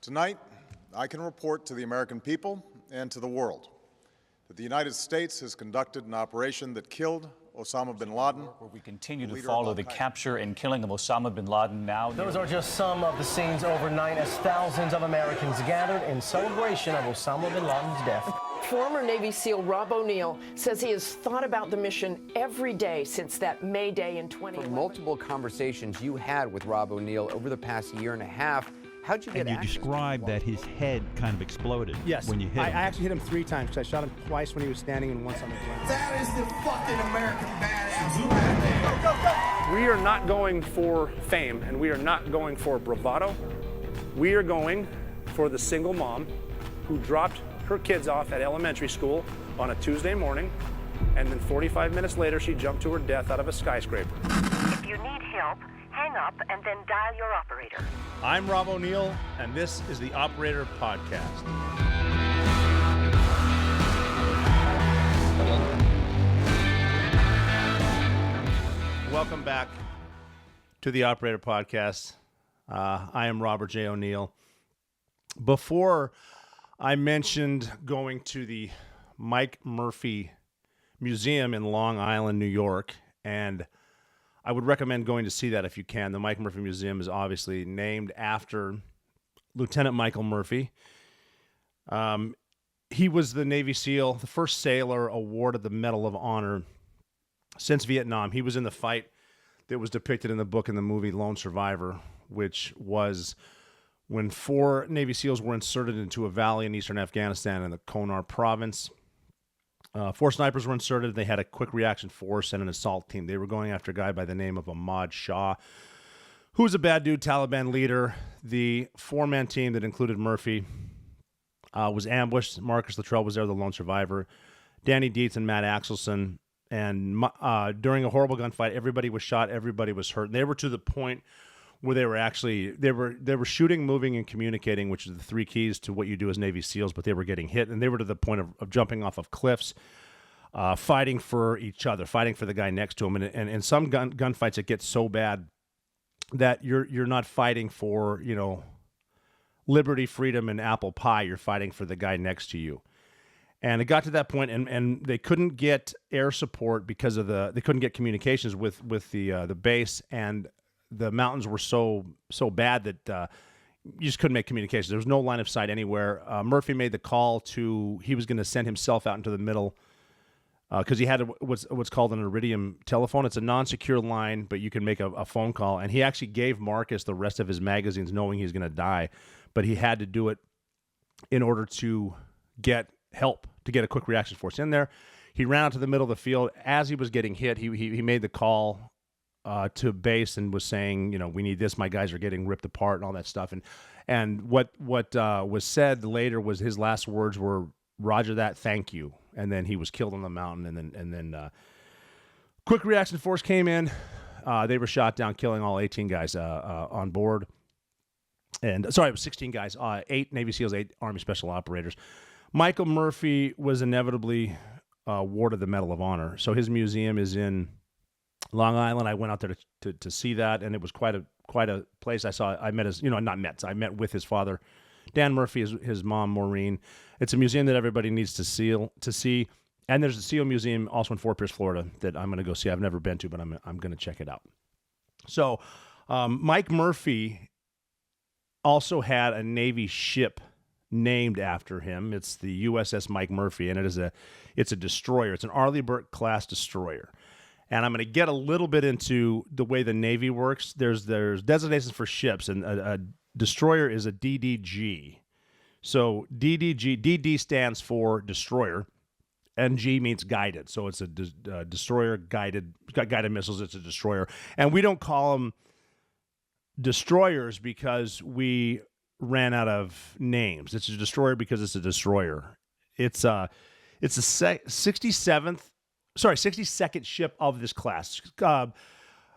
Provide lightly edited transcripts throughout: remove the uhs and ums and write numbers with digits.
Tonight, I can report to the American people and to the world that the United States has conducted an operation that killed Osama bin Laden. Where we continue to follow the capture and killing of Osama bin Laden now. Those are just some of the scenes overnight as thousands of Americans gathered in celebration of Osama bin Laden's death. Former Navy SEAL Rob O'Neill says he has thought about the mission every day since that May Day in 2011. From multiple conversations you had with Rob O'Neill over the past year and a half, how'd you get access? And you described that his head kind of exploded when you hit him. I actually hit him 3 times because I shot him twice when he was standing and once on the ground. That is the fucking American badass right there. We are not going for fame and we are not going for bravado. We are going for the single mom who dropped her kids off at elementary school on a Tuesday morning, and then 45 minutes later she jumped to her death out of a skyscraper. If you need help, hang up and then dial your operator. I'm Rob O'Neill, and this is the Operator Podcast. Welcome back to the Operator Podcast. I am Robert J. O'Neill. Before I mentioned going to the Mike Murphy Museum in Long Island, New York, and I would recommend going to see that if you can. The Mike Murphy Museum is obviously named after Lieutenant Michael Murphy. He was the Navy SEAL, the first sailor awarded the Medal of Honor since Vietnam. He was in the fight that was depicted in the book and the movie Lone Survivor, which was when 4 Navy SEALs were inserted into a valley in eastern Afghanistan in the Konar province. 4 snipers were inserted. They had a quick reaction force and an assault team. They were going after a guy by the name of Ahmad Shah, who was a bad dude, Taliban leader. The 4-man team that included Murphy was ambushed. Marcus Luttrell was there, the lone survivor. Danny Dietz and Matt Axelson. And during a horrible gunfight, everybody was shot, everybody was hurt. They were to the point where they were shooting, moving, and communicating, which are the 3 keys to what you do as Navy SEALs, but they were getting hit, and they were to the point of jumping off of cliffs, fighting for each other, fighting for the guy next to them. And in some gunfights, it gets so bad that you're not fighting for, liberty, freedom, and apple pie. You're fighting for the guy next to you. And it got to that point, and they couldn't get air support because of they couldn't get communications with the base, and the mountains were so bad that you just couldn't make communications. There was no line of sight anywhere. Murphy made the call he was going to send himself out into the middle because he had what's called an iridium telephone. It's a non-secure line, but you can make a phone call. And he actually gave Marcus the rest of his magazines knowing he's going to die, but he had to do it in order to get help, to get a quick reaction force in there. He ran out to the middle of the field. As he was getting hit, he made the call to base and was saying, we need this. My guys are getting ripped apart and all that stuff. And what was said later was his last words were, "Roger that, thank you." And then he was killed on the mountain. And then quick reaction force came in. They were shot down, killing all 18 guys on board. And sorry, it was 16 guys, 8 Navy SEALs, 8 Army Special Operators. Michael Murphy was inevitably awarded the Medal of Honor. So his museum is in Long Island. I went out there to see that, and it was quite a place. I met with his father, Dan Murphy, his mom, Maureen. It's a museum that everybody needs to see. And there's a SEAL museum also in Fort Pierce, Florida, that I'm going to go see. I've never been to, but I'm going to check it out. So Mike Murphy also had a Navy ship named after him. It's the USS Mike Murphy, and it's a destroyer. It's an Arleigh Burke class destroyer. And I'm going to get a little bit into the way the Navy works. There's designations for ships, and a destroyer is a DDG. So DD stands for destroyer, and G means guided. So it's a destroyer guided missiles. It's a destroyer, and we don't call them destroyers because we ran out of names. It's a destroyer because it's a destroyer. It's the 62nd ship of this class.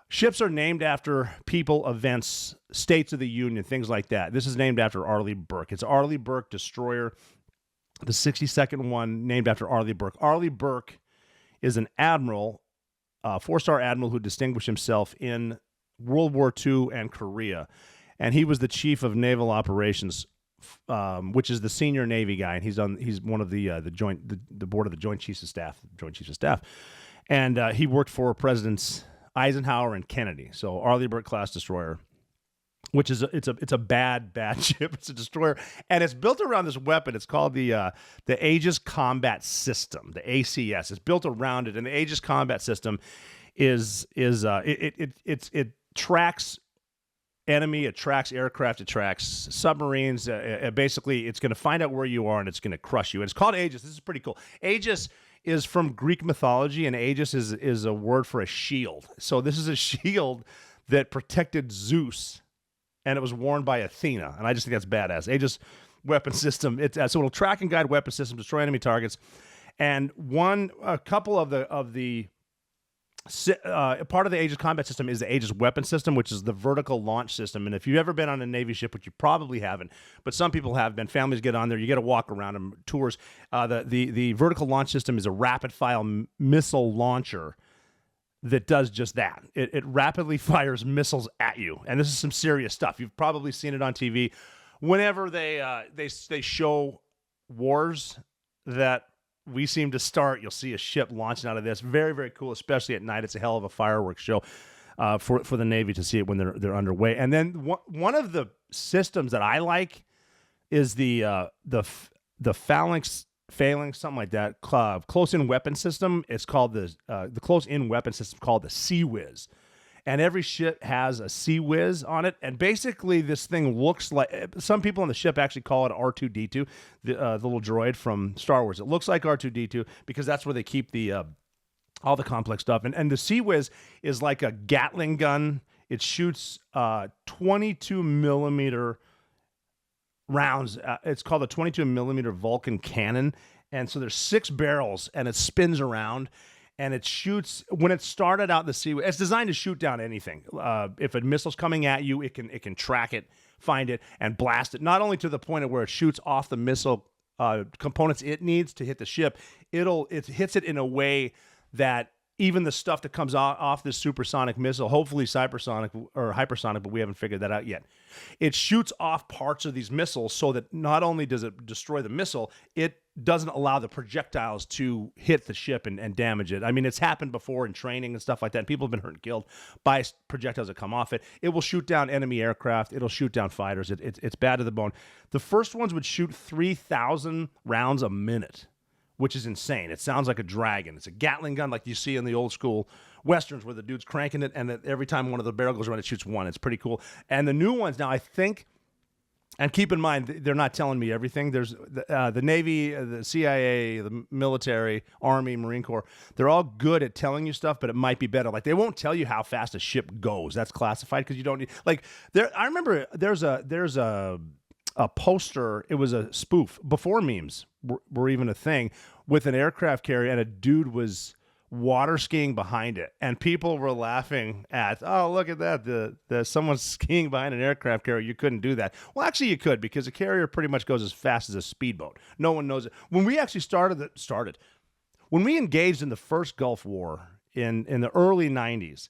Ships are named after people, events, states of the Union, things like that. This is named after Arleigh Burke. It's Arleigh Burke destroyer, the 62nd one named after Arleigh Burke. Arleigh Burke is an admiral, a 4-star admiral who distinguished himself in World War II and Korea. And he was the chief of naval operations which is the senior Navy guy, and he's one of the board of the Joint Chiefs of Staff, and he worked for Presidents Eisenhower and Kennedy. So Arleigh class destroyer, which is it's a bad ship. It's a destroyer, and it's built around this weapon. It's called the Aegis Combat System, the ACS. It's built around it, and the Aegis Combat System it tracks enemy, it tracks aircraft, it tracks submarines. Basically, it's going to find out where you are, and it's going to crush you. And it's called Aegis. This is pretty cool. Aegis is from Greek mythology, and Aegis is a word for a shield. So this is a shield that protected Zeus, and it was worn by Athena. And I just think that's badass. Aegis weapon system. So it'll track and guide weapon systems, destroy enemy targets, and a couple of the part of the Aegis combat system is the Aegis weapon system, which is the vertical launch system. And if you've ever been on a Navy ship, which you probably haven't, but some people have been, families get on there, you get to walk around them, tours. The vertical launch system is a rapid-fire missile launcher that does just that. It rapidly fires missiles at you, and this is some serious stuff. You've probably seen it on TV. Whenever they show wars that we seem to start, you'll see a ship launching out of this. Very, very cool, especially at night. It's a hell of a fireworks show for the Navy to see it when they're underway. And then one of the systems that I like is the phalanx, something like that, close-in weapon system. It's called the close-in weapon system called the Sea Whiz. And every ship has a Sea Whiz on it. And basically, this thing looks like... Some people on the ship actually call it R2-D2, the little droid from Star Wars. It looks like R2-D2 because that's where they keep all the complex stuff. And the Sea Whiz is like a Gatling gun. It shoots 22-millimeter rounds. It's called a 22-millimeter Vulcan cannon. And so there's 6 barrels, and it spins around. And it shoots, when it started out the Sea Whiz, it's designed to shoot down anything. If a missile's coming at you, it can track it, find it, and blast it. Not only to the point of where it shoots off the missile components it needs to hit the ship, it hits it in a way that even the stuff that comes off this supersonic missile, hopefully hypersonic, but we haven't figured that out yet. It shoots off parts of these missiles so that not only does it destroy the missile, it doesn't allow the projectiles to hit the ship and damage it. I mean, it's happened before in training and stuff like that. And people have been hurt and killed by projectiles that come off it. It will shoot down enemy aircraft. It'll shoot down fighters. It's bad to the bone. The first ones would shoot 3,000 rounds a minute, which is insane. It sounds like a dragon. It's a Gatling gun like you see in the old school Westerns where the dude's cranking it, and every time one of the barrels goes around, it shoots one. It's pretty cool. And the new ones now, I think, and keep in mind, they're not telling me everything. There's the Navy, the CIA, the military, Army, Marine Corps. They're all good at telling you stuff, but it might be better. Like, they won't tell you how fast a ship goes. That's classified because you don't need... Like, I remember there's a poster. It was a spoof before memes were even a thing, with an aircraft carrier, and a dude was water skiing behind it, and people were laughing at, oh, look at that, someone's skiing behind an aircraft carrier. You couldn't do that. Well, actually you could, because a carrier pretty much goes as fast as a speedboat. No one knows it. When we actually when we engaged in the first Gulf War in the early 90s,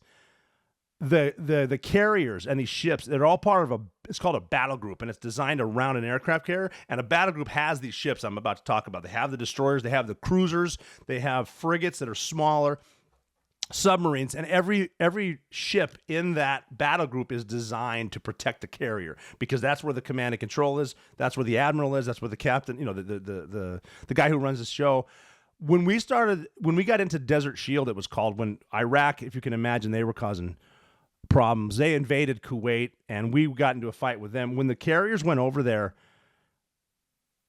the carriers and these ships, they're all part of it's called a battle group, and it's designed around an aircraft carrier. And a battle group has these ships I'm about to talk about. They have the destroyers, they have the cruisers, they have frigates that are smaller, submarines, and every ship in that battle group is designed to protect the carrier, because that's where the command and control is, that's where the admiral is, that's where the captain, the guy who runs the show. When we got into Desert Shield, it was called, when Iraq, if you can imagine, they were causing problems. They invaded Kuwait, and we got into a fight with them. When the carriers went over there,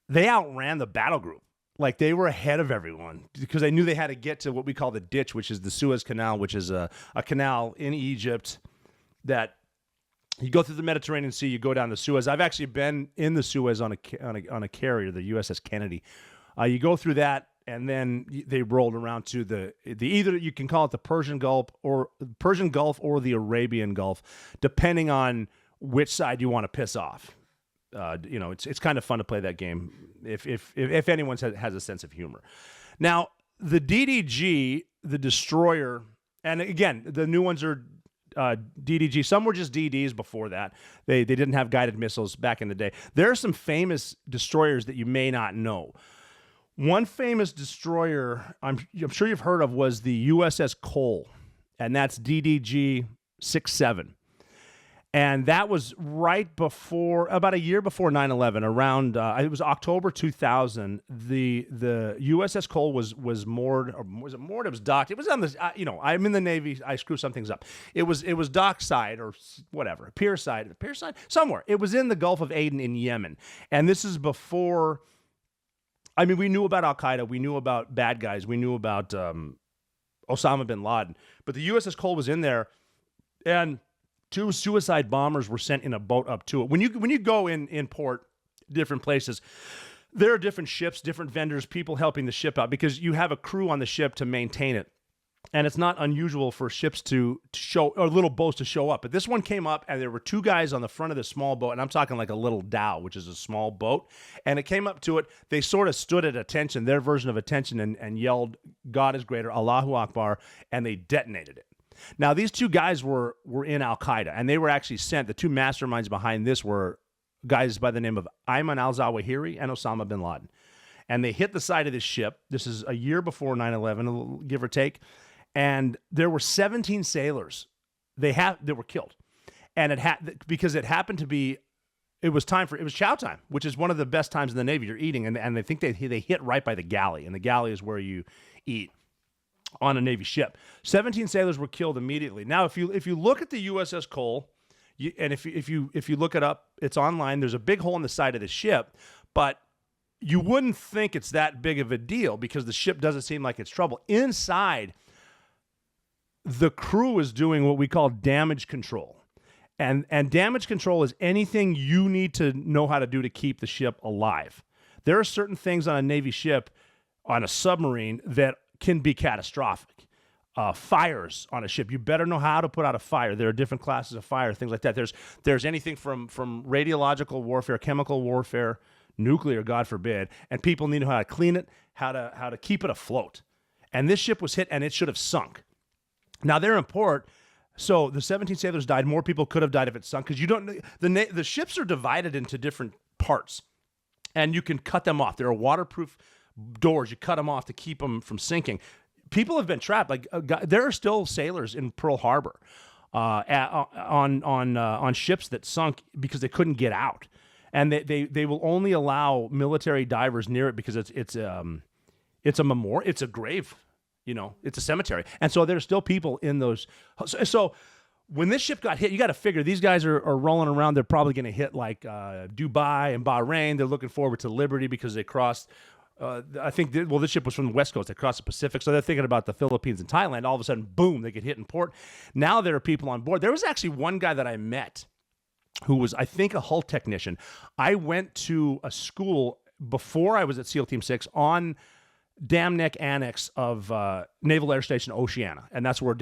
they outran the battle group. Like, they were ahead of everyone because they knew they had to get to what we call the ditch, which is the Suez Canal, which is a canal in Egypt that you go through the Mediterranean Sea, you go down the Suez. I've actually been in the Suez on a carrier, the USS Kennedy. You go through that, and then they rolled around to the either you can call it the Persian Gulf or the Arabian Gulf, depending on which side you want to piss off. It's kind of fun to play that game if anyone has a sense of humor. Now, the DDG, the destroyer, and again, the new ones are DDG. Some were just DDs before that. They didn't have guided missiles back in the day. There are some famous destroyers that you may not know. One famous destroyer I'm sure you've heard of was the USS Cole, and that's DDG 67. And that was right before, about a year before 9/11, around it was October 2000. The USS Cole was moored, or was it moored? It was docked. It was on the I'm in the Navy. I screw some things up. It was dock side or whatever, pier side somewhere. It was in the Gulf of Aden in Yemen, and this is before. I mean, we knew about Al Qaeda, we knew about bad guys, we knew about Osama bin Laden, but the USS Cole was in there, and 2 suicide bombers were sent in a boat up to it. When you go in port, different places, there are different ships, different vendors, people helping the ship out because you have a crew on the ship to maintain it. And it's not unusual for ships to show, or little boats to show up. But this one came up, and there were 2 guys on the front of the small boat, and I'm talking like a little dhow, which is a small boat. And it came up to it. They sort of stood at attention, their version of attention, and yelled, "God is greater, Allahu Akbar," and they detonated it. Now, these 2 guys were in Al Qaeda, and they were actually sent. The 2 masterminds behind this were guys by the name of Ayman al-Zawahiri and Osama bin Laden. And they hit the side of this ship. This is a year before 9/11, give or take. And there were 17 sailors that were killed. And because it happened to be, it was chow time, which is one of the best times in the Navy. You're eating, and they think they hit right by the galley, and the galley is where you eat on a Navy ship. 17 sailors were killed immediately. Now, if you look at the USS Cole, and if you look it up, it's online. There's a big hole in the side of the ship, but you wouldn't think it's that big of a deal because the ship doesn't seem like it's trouble. Inside, the crew is doing what we call damage control. And damage control is anything you need to know how to do to keep the ship alive. There are certain things on a Navy ship, on a submarine, that can be catastrophic. Fires on a ship. You better know how to put out a fire. There are different classes of fire, things like that. There's anything from radiological warfare, chemical warfare, nuclear, God forbid, and people need to know how to clean it, how to keep it afloat. And this ship was hit, and it should have sunk. Now, they're in port, so the 17 sailors died. More people could have died if it sunk, because you don't. The ships are divided into different parts, and you can cut them off. There are waterproof doors. You cut them off to keep them from sinking. People have been trapped. Like there are still sailors in Pearl Harbor on ships that sunk because they couldn't get out, and they will only allow military divers near it because it's a memorial. It's a grave. It's a cemetery. And so there's still people in those. So when this ship got hit, you got to figure these guys are rolling around. They're probably going to hit like Dubai and Bahrain. They're looking forward to Liberty because they crossed. This ship was from the West Coast. They crossed the Pacific. So they're thinking about the Philippines and Thailand. All of a sudden, boom, they get hit in port. Now there are people on board. There was actually one guy that I met who was, I think, a hull technician. I went to a school before I was at SEAL Team 6 on Dam Neck Annex of Naval Air Station Oceana, and that's where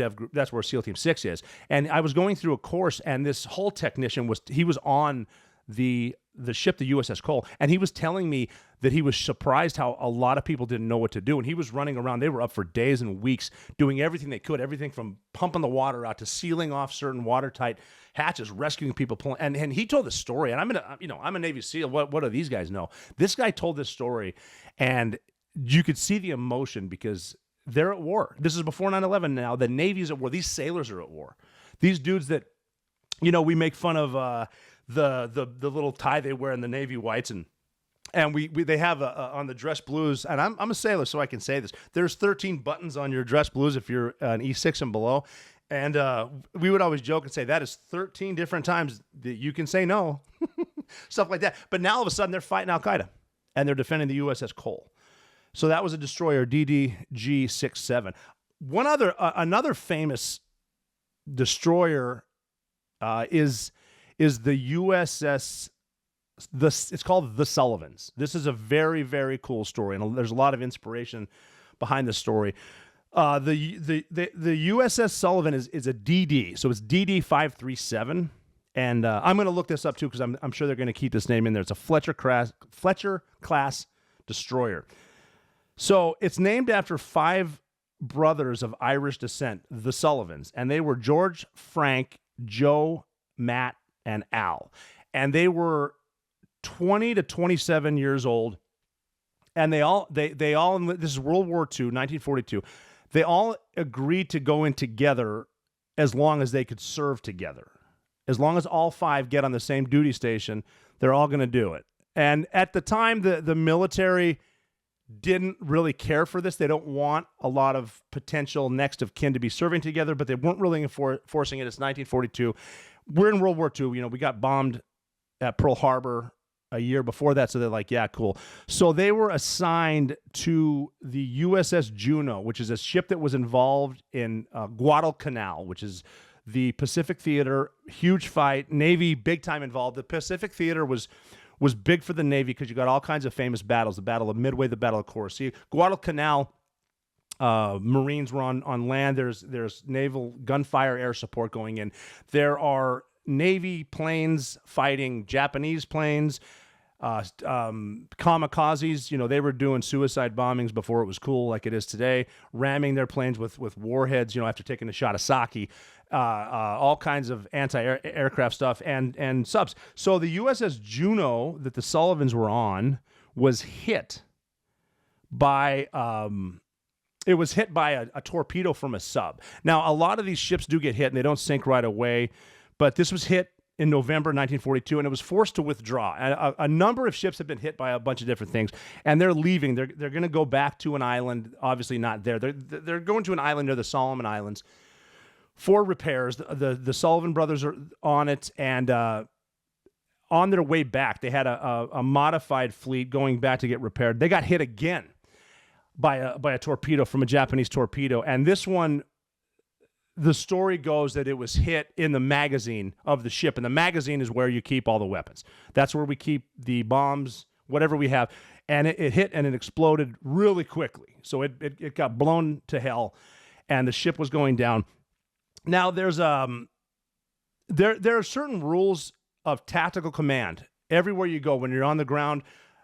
SEAL Team 6 is. And I was going through a course, and this hull technician was on the ship, the USS Cole, and he was telling me that he was surprised how a lot of people didn't know what to do, and he was running around. They were up for days and weeks doing everything they could, everything from pumping the water out to sealing off certain watertight hatches, rescuing people, pulling. And he told the story, and I'm a Navy SEAL. What do these guys know? This guy told this story, and you could see the emotion because they're at war. This is before 9/11 now. The Navy's at war. These sailors are at war. These dudes that, we make fun of the little tie they wear in the Navy whites, and they have on the dress blues, and I'm a sailor, so I can say this. There's 13 buttons on your dress blues if you're an E6 and below. And we would always joke and say that is 13 different times that you can say no. Stuff like that. But now all of a sudden they're fighting Al Qaeda, and they're defending the USS Cole. So that was a destroyer, DDG-67. Another famous destroyer is the USS. It's called the Sullivans. This is a very, very cool story, and there's a lot of inspiration behind the story. The USS Sullivan is a DD, so it's DD-537, and I'm going to look this up too because I'm sure they're going to keep this name in there. It's a Fletcher class destroyer. So it's named after 5 brothers of Irish descent, the Sullivans, and they were George, Frank, Joe, Matt, and Al. And they were 20 to 27 years old. And they all, this is World War II, 1942. They all agreed to go in together as long as they could serve together. As long as all five get on the same duty station, they're all going to do it. And at the time, the military didn't really care for this. They don't want a lot of potential next of kin to be serving together, but they weren't really enforcing it. It's 1942. We're in World War II. You know, we got bombed at Pearl Harbor a year before that, so they're like, yeah, cool. So they were assigned to the USS Juno, which is a ship that was involved in Guadalcanal, which is the Pacific Theater. Huge fight. Navy, big time involved. The Pacific Theater was big for the Navy because you got all kinds of famous battles. The Battle of Midway, the Battle of Course. Guadalcanal, Marines were on land. There's naval gunfire air support going in. There are Navy planes fighting Japanese planes, kamikazes. You know, they were doing suicide bombings before it was cool like it is today, ramming their planes with warheads, you know, after taking the shot of Saki. All kinds of anti-aircraft stuff and subs. So the USS Juno that the Sullivans were on was hit by a torpedo from a sub. Now, a lot of these ships do get hit and they don't sink right away, but this was hit in November 1942 and it was forced to withdraw. A number of ships have been hit by a bunch of different things and they're leaving. They're going to go back to an island, obviously not there. They're going to an island near the Solomon Islands for repairs. The Sullivan brothers are on it, and on their way back, they had a modified fleet going back to get repaired. They got hit again by a torpedo from a Japanese torpedo, and this one, the story goes that it was hit in the magazine of the ship, and the magazine is where you keep all the weapons. That's where we keep the bombs, whatever we have, and it hit and it exploded really quickly. So it got blown to hell, and the ship was going down. Now, there are certain rules of tactical command. Everywhere you go, when you're on the ground,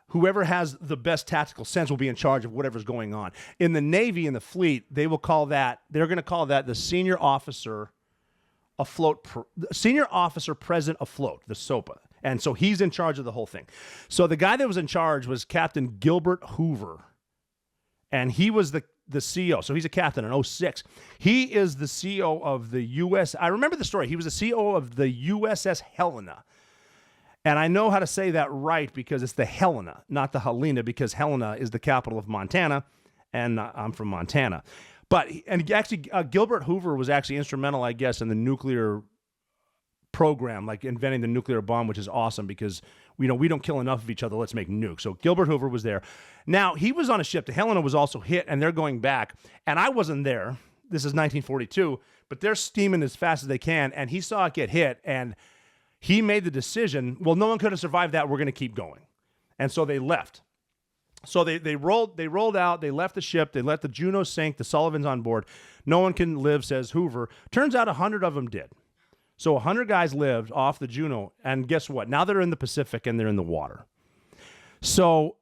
whoever has the best tactical sense will be in charge of whatever's going on. In the Navy, in the fleet, they're going to call that the senior officer senior officer present afloat, the SOPA. And so he's in charge of the whole thing. So the guy that was in charge was Captain Gilbert Hoover. And he was the CO. So he's a captain in 2006. He is the CO of the I remember the story. He was the CO of the USS Helena. And I know how to say that right because it's the Helena, not the Helena, because Helena is the capital of Montana, and I'm from Montana. Gilbert Hoover was actually instrumental, I guess, in the nuclear program, like inventing the nuclear bomb, which is awesome because we don't kill enough of each other. Let's make nukes. So Gilbert Hoover was there. Now, he was on a ship. The Helena was also hit, and they're going back. And I wasn't there. This is 1942, but they're steaming as fast as they can, and he saw it get hit, and he made the decision, well, no one could have survived that. We're going to keep going. And so they left. So they rolled out. They left the ship. They let the Juno sink. The Sullivans on board. No one can live, says Hoover. Turns out 100 of them did. So 100 guys lived off the Juno, and guess what? Now they're in the Pacific and they're in the water. So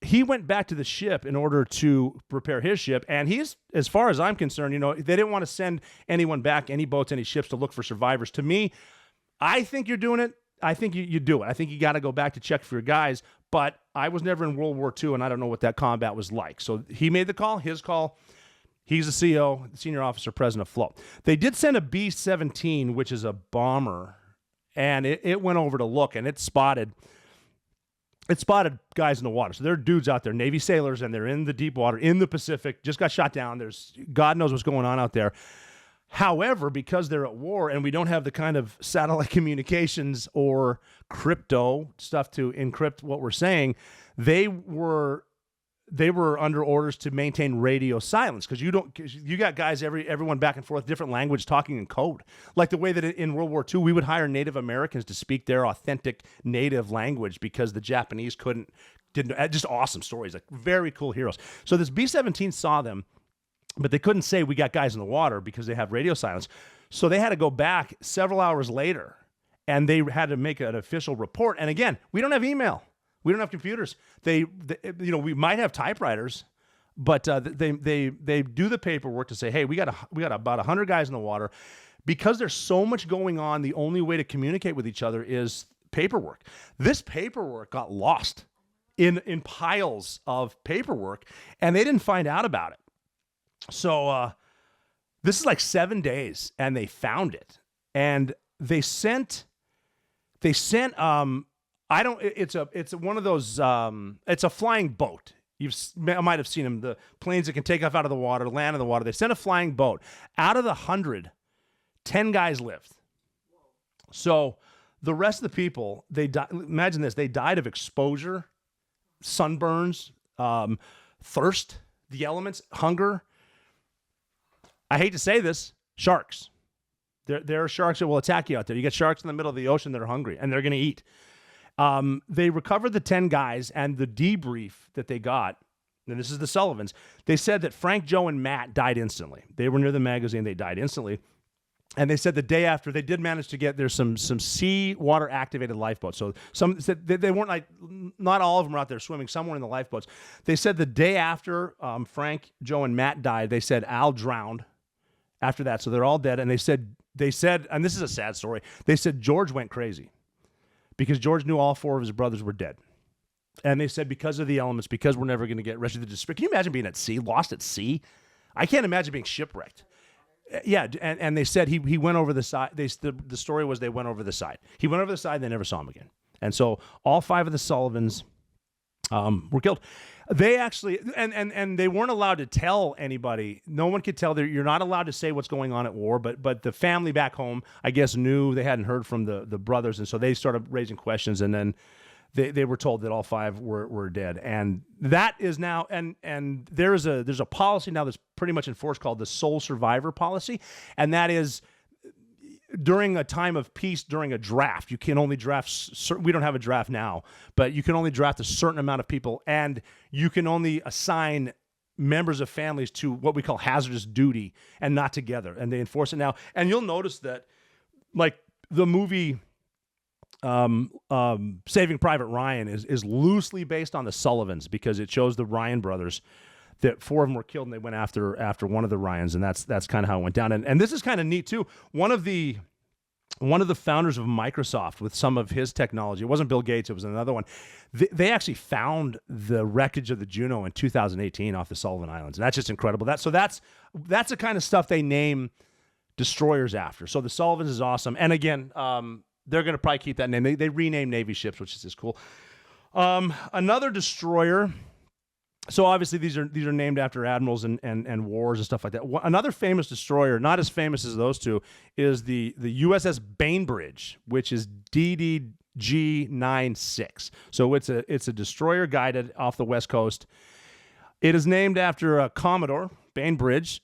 he went back to the ship in order to repair his ship, and he's, as far as I'm concerned, they didn't want to send anyone back, any boats, any ships to look for survivors. To me, I think you're doing it. I think you do it. I think you got to go back to check for your guys, but I was never in World War II, and I don't know what that combat was like. So he made the call, his call. He's the CO, the senior officer present afloat. They did send a B-17, which is a bomber, and it went over to look, and it spotted guys in the water. So there are dudes out there, Navy sailors, and they're in the deep water, in the Pacific, just got shot down. There's God knows what's going on out there. However, because they're at war and we don't have the kind of satellite communications or crypto stuff to encrypt what we're saying, they were under orders to maintain radio silence because you got guys, everyone back and forth, different language, talking in code. Like the way that in World War II, we would hire Native Americans to speak their authentic native language because the Japanese didn't. Just awesome stories, like very cool heroes. So this B-17 saw them, but they couldn't say we got guys in the water because they have radio silence. So they had to go back several hours later, and they had to make an official report. And again, we don't have email. We don't have computers. We might have typewriters, But they do the paperwork to say, hey, we got about 100 guys in the water. Because there's so much going on, the only way to communicate with each other is paperwork. This paperwork got lost in piles of paperwork, and they didn't find out about it. So this is like 7 days, and they found it. And they sent it's one of those, it's a flying boat. I might have seen them, the planes that can take off out of the water, land in the water. They sent a flying boat. Out of the 100, 10 guys lived. So the rest of the people, imagine this, they died of exposure, sunburns, thirst, the elements, hunger. I hate to say this, sharks. There are sharks that will attack you out there. You get sharks in the middle of the ocean that are hungry, and they're going to eat. They recovered the 10 guys, and the debrief that they got, and this is the Sullivans, they said that Frank, Joe, and Matt died instantly. They were near the magazine. They died instantly. And they said the day after, they did manage to get, there's some sea water activated lifeboats. So some said they weren't like, not all of them were out there swimming. Some were in the lifeboats. They said the day after Frank, Joe, and Matt died, they said Al drowned after that. So they're all dead. And they said, and this is a sad story, they said George went crazy because George knew all 4 of his brothers were dead. And they said because of the elements, because we're never going to get rescued. Can you imagine being at sea, lost at sea? I can't imagine being shipwrecked. Yeah, and they said he went over the side. The story was they went over the side. He went over the side, and they never saw him again. And so all 5 of the Sullivans were killed. They actually, and they weren't allowed to tell anybody. No one could tell. You're not allowed to say what's going on at war, but the family back home, I guess, knew. They hadn't heard from the brothers, and so they started raising questions, and then they were told that all 5 were dead. And that is now, and there's a policy now that's pretty much enforced called the sole survivor policy, and that is during a time of peace, during a draft, you can only draft, we don't have a draft now, but you can only draft a certain amount of people, and you can only assign members of families to what we call hazardous duty and not together, and they enforce it now. And you'll notice that, like, the movie Saving Private Ryan is loosely based on the Sullivans because it shows the Ryan brothers, that 4 of them were killed and they went after one of the Ryans, and that's kind of how it went down. And this is kind of neat too. One of the founders of Microsoft, with some of his technology, it wasn't Bill Gates, it was another one. They actually found the wreckage of the Juno in 2018 off the Sullivan Islands, and that's just incredible. That's the kind of stuff they name destroyers after. So the Sullivans is awesome, and again, they're going to probably keep that name. They rename Navy ships, which is just cool. Another destroyer. So obviously these are named after admirals and wars and stuff like that. Another famous destroyer, not as famous as those two, is the USS Bainbridge, which is DDG-96. So it's a destroyer guided off the West Coast. It is named after a Commodore Bainbridge,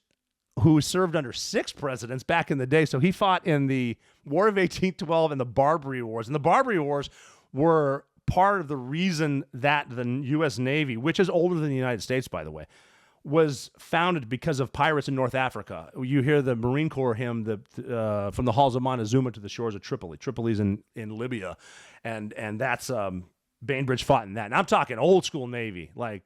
who served under 6 presidents back in the day. So he fought in the War of 1812 and the Barbary Wars. And the Barbary Wars were part of the reason that the U.S. Navy, which is older than the United States, by the way, was founded because of pirates in North Africa. You hear the Marine Corps hymn, from the halls of Montezuma to the shores of Tripoli. Tripoli's in Libya, and that's Bainbridge fought in that. And I'm talking old school Navy. Like,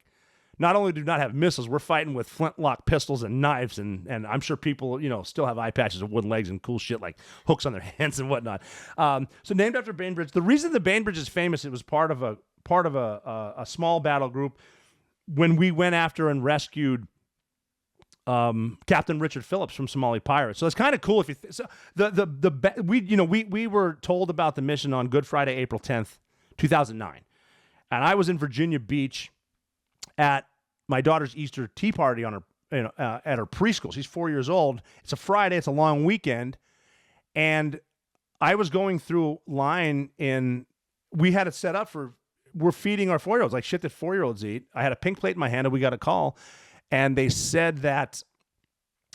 not only do we not have missiles, we're fighting with flintlock pistols and knives, and I'm sure people, still have eye patches of wooden legs and cool shit like hooks on their hands and whatnot. So named after Bainbridge. The reason the Bainbridge is famous, it was part of a small battle group when we went after and rescued Captain Richard Phillips from Somali pirates. So it's kind of cool if you. We were told about the mission on Good Friday, April 10th, 2009, and I was in Virginia Beach at my daughter's Easter tea party on her, at her preschool. She's 4 years old. It's a Friday. It's a long weekend, and I was going through line we had it set up for. We're feeding our 4-year-olds like shit that 4-year-olds eat. I had a pink plate in my hand, and we got a call, and they said that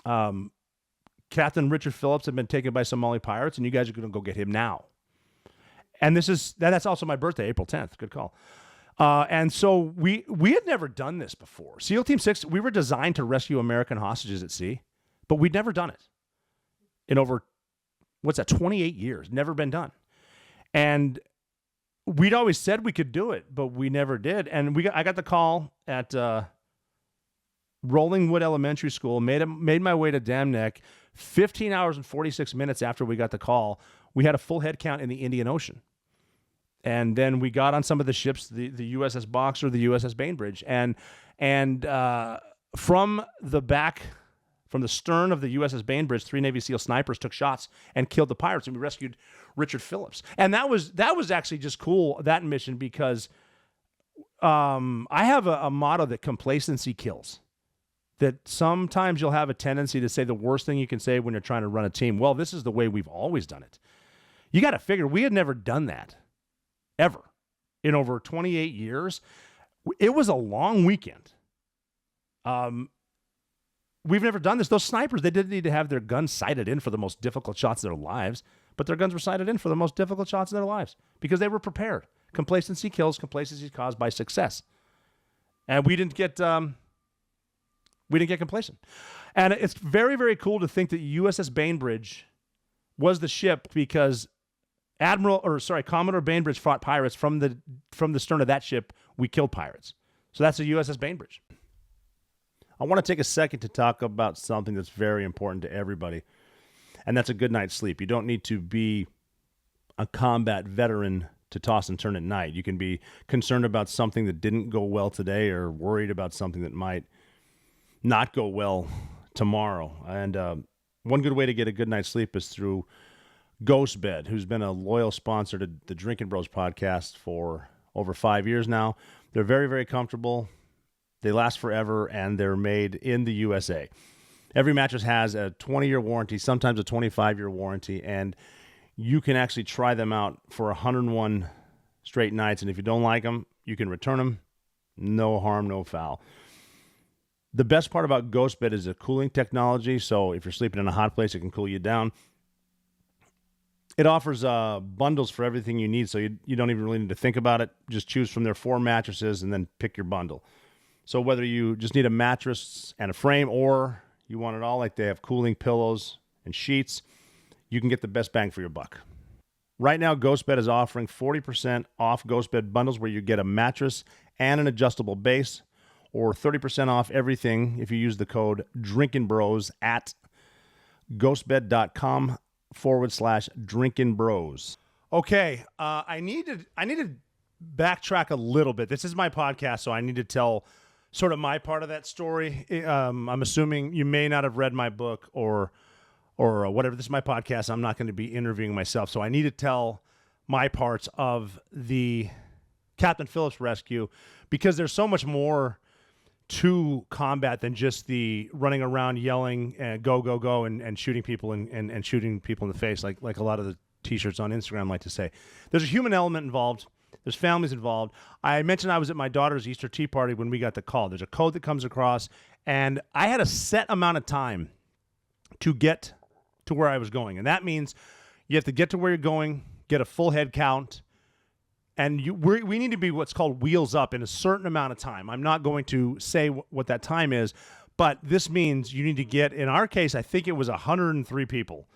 Captain Richard Phillips had been taken by Somali pirates, and you guys are going to go get him now. And that's also my birthday, April 10th. Good call. And so we had never done this before. SEAL Team 6, we were designed to rescue American hostages at sea, but we'd never done it in over, 28 years. Never been done. And we'd always said we could do it, but we never did. And I got the call at Rollingwood Elementary School, made my way to Dam Neck. 15 hours and 46 minutes after we got the call, we had a full head count in the Indian Ocean. And then we got on some of the ships, the USS Boxer, the USS Bainbridge, and from the stern of the USS Bainbridge, 3 Navy SEAL snipers took shots and killed the pirates, and we rescued Richard Phillips. And that was actually just cool, that mission, because I have a motto that complacency kills. That sometimes you'll have a tendency to say the worst thing you can say when you're trying to run a team. Well, this is the way we've always done it. You got to figure we had never done that ever in over 28 years. It was a long weekend. We've never done this. Those snipers, they didn't need to have their guns sighted in for the most difficult shots of their lives, but their guns were sighted in for the most difficult shots of their lives because they were prepared. Complacency kills. Complacency is caused by success. And we didn't get complacent. And it's very, very cool to think that USS Bainbridge was the ship because Commodore Bainbridge fought pirates from the stern of that ship. We killed pirates. So that's the USS Bainbridge. I want to take a second to talk about something that's very important to everybody, and that's a good night's sleep. You don't need to be a combat veteran to toss and turn at night. You can be concerned about something that didn't go well today or worried about something that might not go well tomorrow. And one good way to get a good night's sleep is through Ghost Bed, who's been a loyal sponsor to the Drinking Bros podcast for over 5 years now. They're very, very comfortable. They last forever, and they're made in the USA. Every mattress has a 20-year warranty, sometimes a 25-year warranty, and you can actually try them out for 101 straight nights. And if you don't like them, you can return them. No harm, no foul. The best part about Ghost Bed is the cooling technology. So if you're sleeping in a hot place, it can cool you down. It offers bundles for everything you need, so you don't even really need to think about it. Just choose from their 4 mattresses and then pick your bundle. So whether you just need a mattress and a frame or you want it all, like they have cooling pillows and sheets, you can get the best bang for your buck. Right now, Ghost Bed is offering 40% off Ghost Bed bundles where you get a mattress and an adjustable base, or 30% off everything if you use the code DrinkinBros at ghostbed.com/DrinkinBros. Okay, I need to backtrack a little bit. This is my podcast, so I need to tell sort of my part of that story. I'm assuming you may not have read my book or whatever. This is my podcast. I'm not going to be interviewing myself, so I need to tell my parts of the Captain Phillips rescue because there's so much more to combat than just the running around yelling and go, go, go and shooting people and shooting people in the face like a lot of the T-shirts on Instagram like to say. There's a human element involved. There's families involved. I mentioned I was at my daughter's Easter tea party when we got the call. There's a code that comes across, and I had a set amount of time to get to where I was going. And that means you have to get to where you're going, get a full head count, and we need to be what's called wheels up in a certain amount of time. I'm not going to say what that time is, but this means you need to get, in our case, I think it was 103 people.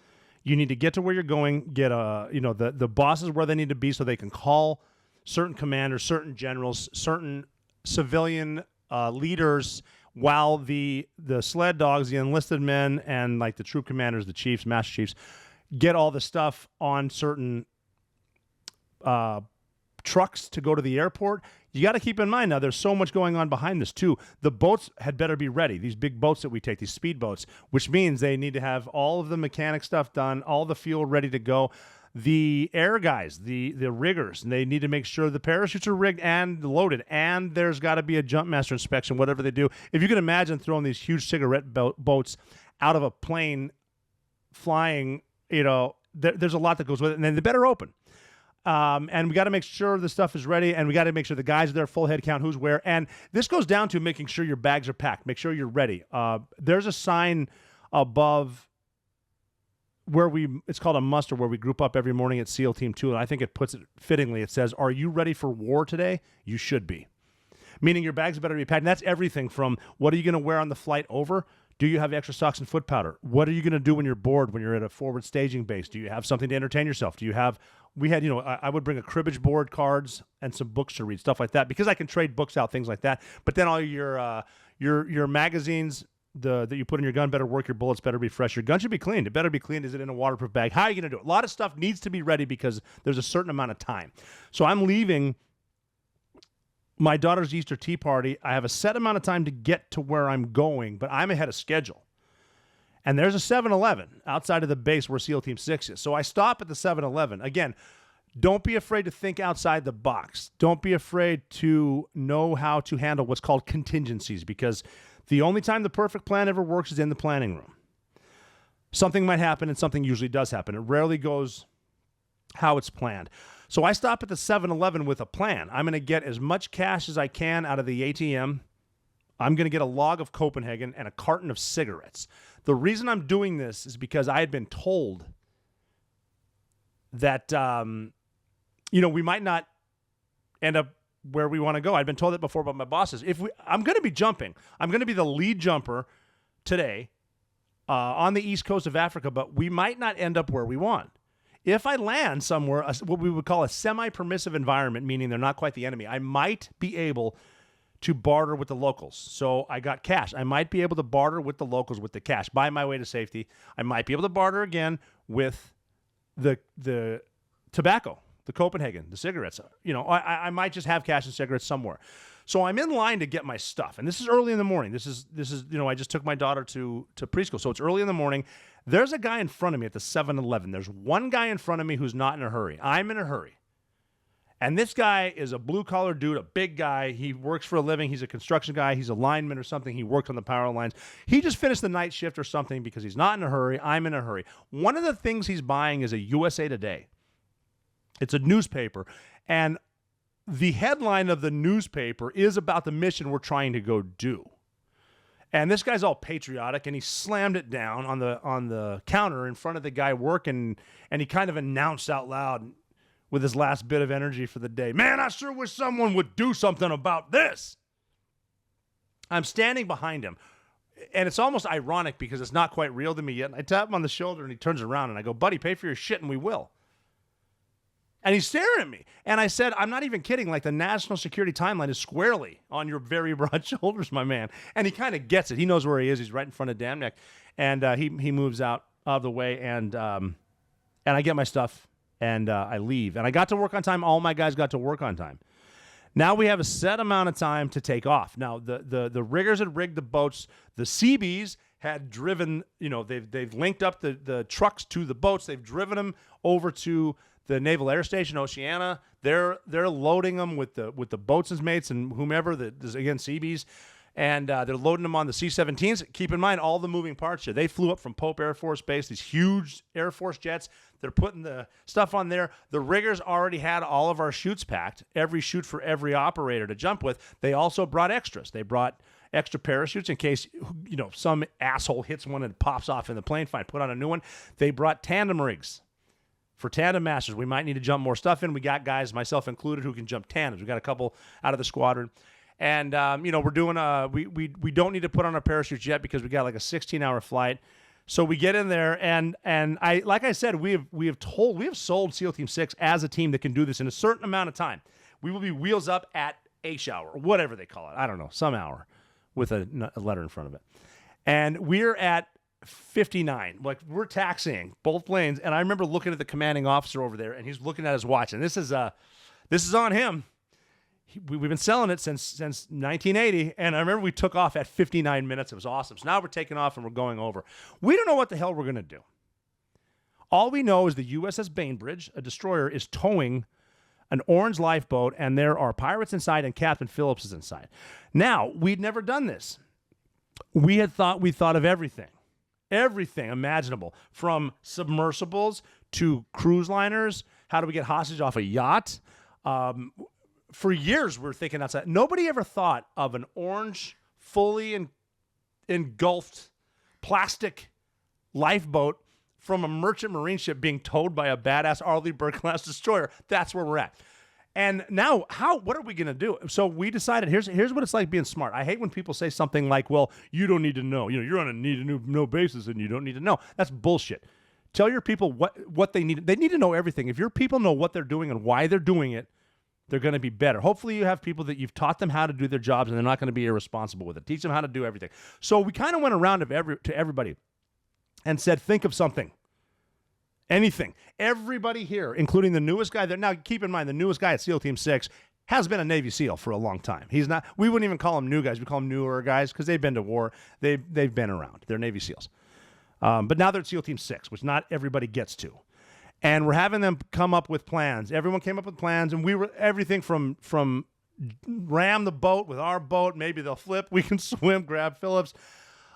You need to get to where you're going, get the bosses where they need to be so they can call certain commanders, certain generals, certain civilian leaders, while the sled dogs, the enlisted men, and like the troop commanders, the chiefs, master chiefs, get all the stuff on certain trucks to go to the airport. You got to keep in mind now there's so much going on behind this too. The boats had better be ready. These big boats that we take, these speed boats, which means they need to have all of the mechanic stuff done, all the fuel ready to go. The air guys, the riggers, they need to make sure the parachutes are rigged and loaded, and there's got to be a jump master inspection, whatever they do. If you can imagine throwing these huge cigarette boats out of a plane flying, there's a lot that goes with it, and then they better open. And we got to make sure the stuff is ready, and we got to make sure the guys are there, full head count, who's where. And this goes down to making sure your bags are packed. Make sure you're ready. There's a sign above where it's called a muster, where we group up every morning at SEAL Team 2, and I think it puts it fittingly. It says, are you ready for war today? You should be. Meaning your bags better be packed. And that's everything from what are you going to wear on the flight over? Do you have extra socks and foot powder? What are you going to do when you're bored, when you're at a forward staging base? Do you have something to entertain yourself? Do you have... I would bring a cribbage board, cards, and some books to read, stuff like that, because I can trade books out, things like that. But then all your Your magazines that you put in your gun better work. Your bullets better be fresh. Your gun should be cleaned. It better be cleaned. Is it in a waterproof bag? How are you going to do it? A lot of stuff needs to be ready because there's a certain amount of time. So I'm leaving my daughter's Easter tea party. I have a set amount of time to get to where I'm going, but I'm ahead of schedule. And there's a 7-Eleven outside of the base where SEAL Team 6 is. So I stop at the 7-Eleven. Again, don't be afraid to think outside the box. Don't be afraid to know how to handle what's called contingencies, because the only time the perfect plan ever works is in the planning room. Something might happen, and something usually does happen. It rarely goes how it's planned. So I stop at the 7-Eleven with a plan. I'm going to get as much cash as I can out of the ATM. I'm going to get a log of Copenhagen and a carton of cigarettes. The reason I'm doing this is because I had been told that, we might not end up where we want to go. I'd been told that before by my bosses. I'm going to be jumping. I'm going to be the lead jumper today on the east coast of Africa, but we might not end up where we want. If I land somewhere, what we would call a semi-permissive environment, meaning they're not quite the enemy, I might be able to barter with the locals. So I got cash. I might be able to barter with the locals with the cash, buy my way to safety. I might be able to barter again with the tobacco, the Copenhagen, the cigarettes. I might just have cash and cigarettes somewhere. So I'm in line to get my stuff. And this is early in the morning. This is I just took my daughter to preschool. So it's early in the morning. There's a guy in front of me at the 7-Eleven. There's one guy in front of me who's not in a hurry. I'm in a hurry. And this guy is a blue-collar dude, a big guy. He works for a living. He's a construction guy. He's a lineman or something. He works on the power lines. He just finished the night shift or something because he's not in a hurry. I'm in a hurry. One of the things he's buying is a USA Today. It's a newspaper. And the headline of the newspaper is about the mission we're trying to go do. And this guy's all patriotic, and he slammed it down on the counter in front of the guy working, and he kind of announced out loud with his last bit of energy for the day, "Man, I sure wish someone would do something about this." I'm standing behind him, and it's almost ironic because it's not quite real to me yet. And I tap him on the shoulder, and he turns around, and I go, "Buddy, pay for your shit, and we will." And he's staring at me. And I said, "I'm not even kidding. Like, the national security timeline is squarely on your very broad shoulders, my man." And he kind of gets it. He knows where he is. He's right in front of Damneck. And he moves out of the way, and I get my stuff, and I leave. And I got to work on time. All my guys got to work on time. Now we have a set amount of time to take off. Now, the riggers had rigged the boats. The Seabees had driven, they've linked up the trucks to the boats. They've driven them over to the Naval Air Station, Oceana. They're loading them with the boatswain's mates and whomever, again, Seabees. And they're loading them on the C-17s. Keep in mind all the moving parts here. They flew up from Pope Air Force Base, these huge Air Force jets. They're putting the stuff on there. The riggers already had all of our chutes packed, every chute for every operator to jump with. They also brought extras. They brought extra parachutes in case, some asshole hits one and pops off in the plane. Fine, put on a new one. They brought tandem rigs. For tandem masters, we might need to jump more stuff in. We got guys, myself included, who can jump tandems. We got a couple out of the squadron. And, we're doing we don't need to put on our parachutes yet because we got like a 16-hour flight. So we get in there, and like I said, we have sold SEAL Team 6 as a team that can do this in a certain amount of time. We will be wheels up at H hour, or whatever they call it. I don't know, some hour with a letter in front of it. And we're at 59. Like, we're taxiing both lanes, and I remember looking at the commanding officer over there, and he's looking at his watch, and this is on him. We've been selling it since 1980, and I remember we took off at 59 minutes. It was awesome. So now we're taking off, and we're going over. We don't know what the hell we're going to do. All we know is the USS Bainbridge, a destroyer, is towing an orange lifeboat, and there are pirates inside, and Captain Phillips is inside. Now, we'd never done this. We thought of everything imaginable, from submersibles to cruise liners. How do we get hostage off a yacht? For years, we were thinking outside. Nobody ever thought of an orange, fully engulfed plastic lifeboat from a merchant marine ship being towed by a badass Arleigh-Burke-class destroyer. That's where we're at. And now, what are we going to do? So we decided, here's what it's like being smart. I hate when people say something like, "Well, you don't need to know. You're on a need to know basis, and you don't need to know." That's bullshit. Tell your people what they need. They need to know everything. If your people know what they're doing and why they're doing it, They're going to be better. Hopefully you have people that you've taught them how to do their jobs and they're not going to be irresponsible with it. Teach them how to do everything. So we kind of went around to everybody and said, think of something. Anything. Everybody here, including the newest guy there. Now, keep in mind, the newest guy at SEAL Team 6 has been a Navy SEAL for a long time. He's not. We wouldn't even call them new guys. We call them newer guys because they've been to war. They've been around. They're Navy SEAls. But now they're at SEAL Team 6, which not everybody gets to. And we're having them come up with plans. Everyone came up with plans, and we were everything from ram the boat with our boat. Maybe they'll flip. We can swim, grab Phillips.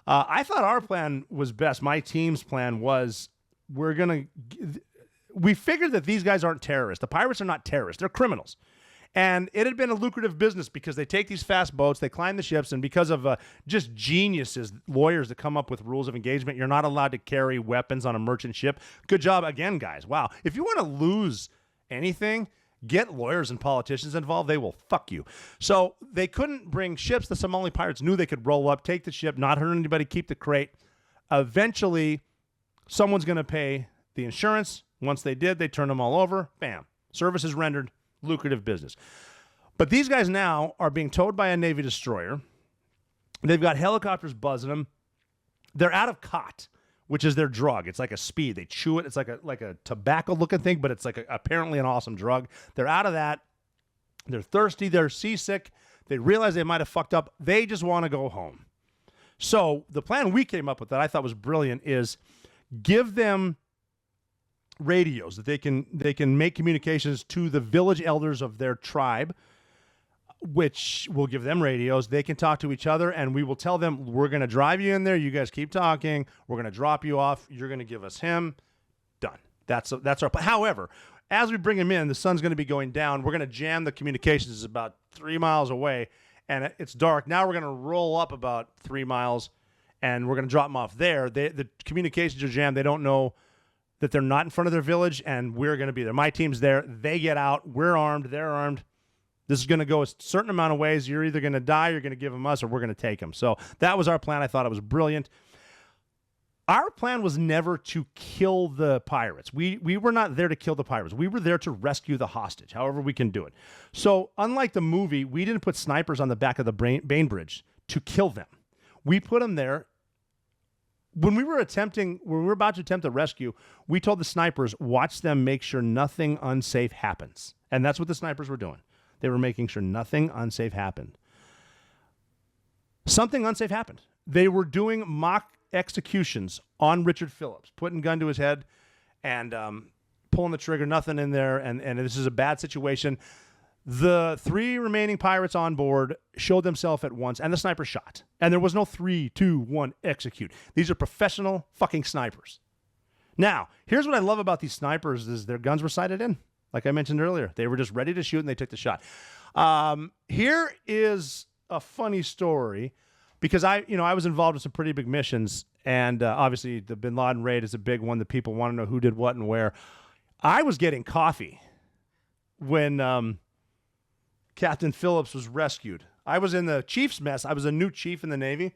I thought our plan was best. My team's plan was we figured that these guys aren't terrorists. The pirates are not terrorists. They're criminals. And it had been a lucrative business because they take these fast boats, they climb the ships, and because of just geniuses, lawyers that come up with rules of engagement, you're not allowed to carry weapons on a merchant ship. Good job again, guys. Wow. If you want to lose anything, get lawyers and politicians involved. They will fuck you. So they couldn't bring ships. The Somali pirates knew they could roll up, take the ship, not hurt anybody, keep the crate. Eventually, someone's going to pay the insurance. Once they did, they turned them all over. Bam. Services rendered. Lucrative business. But these guys now are being towed by a Navy destroyer. They've got helicopters buzzing them. They're out of khat, which is their drug. It's like a speed. They chew it. It's like a tobacco-looking thing, but it's like apparently an awesome drug. They're out of that. They're thirsty. They're seasick. They realize they might have fucked up. They just want to go home. So the plan we came up with that I thought was brilliant is give them radios that they can make communications to the village elders of their tribe, which will give them radios. They can talk to each other, and we will tell them, we're going to drive you in there. You guys keep talking. We're going to drop you off. You're going to give us him. Done. That's our plan. However, as we bring him in, the sun's going to be going down. We're going to jam the communications. It's about 3 miles away, and it's dark. Now we're going to roll up about 3 miles, and we're going to drop them off there. The communications are jammed. They don't know that they're not in front of their village, and we're going to be there. My team's there. They get out. We're armed. They're armed. This is going to go a certain amount of ways. You're either going to die, you're going to give them us, or we're going to take them. So that was our plan. I thought it was brilliant. Our plan was never to kill the pirates. We were not there to kill the pirates. We were there to rescue the hostage, however we can do it. So unlike the movie, we didn't put snipers on the back of the Bainbridge to kill them. We put them there. When we were about to attempt the rescue, we told the snipers, watch them, make sure nothing unsafe happens. And that's what the snipers were doing. They were making sure nothing unsafe happened. Something unsafe happened. They were doing mock executions on Richard Phillips, putting a gun to his head and pulling the trigger, nothing in there, and this is a bad situation. The 3 remaining pirates on board showed themselves at once, and the sniper shot. And there was no 3, 2, 1, execute. These are professional fucking snipers. Now, here's what I love about these snipers is their guns were sighted in. Like I mentioned earlier, they were just ready to shoot, and they took the shot. Here is a funny story, because I was involved in some pretty big missions, and obviously the Bin Laden raid is a big one that people want to know who did what and where. I was getting coffee when Captain Phillips was rescued. I was in the chief's mess. I was a new chief in the Navy.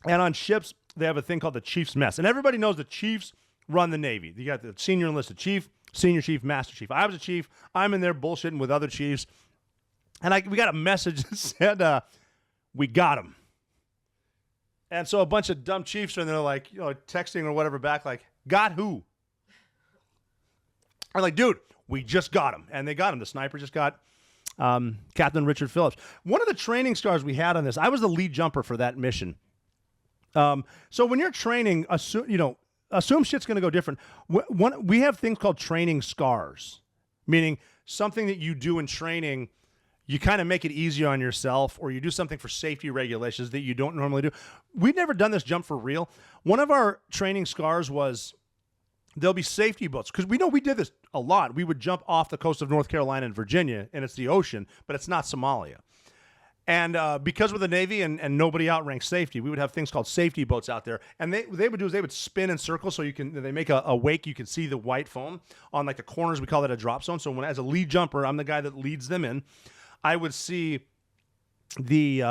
And on ships, they have a thing called the chief's mess. And everybody knows the chiefs run the Navy. You got the senior enlisted chief, senior chief, master chief. I was a chief. I'm in there bullshitting with other chiefs. And we got a message that said, we got him. And so a bunch of dumb chiefs are in there like, texting or whatever back like, got who? I'm like, dude, we just got him. And they got him. The sniper just got Captain Richard Phillips. One of the training scars we had on this, I was the lead jumper for that mission. So when you're training, assume shit's going to go different. We have things called training scars, meaning something that you do in training, you kind of make it easier on yourself, or you do something for safety regulations that you don't normally do. We've never done this jump for real. One of our training scars was there'll be safety boats, because we did this a lot. We would jump off the coast of North Carolina and Virginia, and it's the ocean, but it's not Somalia. And because we're the Navy and nobody outranks safety, we would have things called safety boats out there. And they would do is they would spin in circles so they make a wake. You can see the white foam on like the corners. We call that a drop zone. So as a lead jumper, I'm the guy that leads them in. I would see the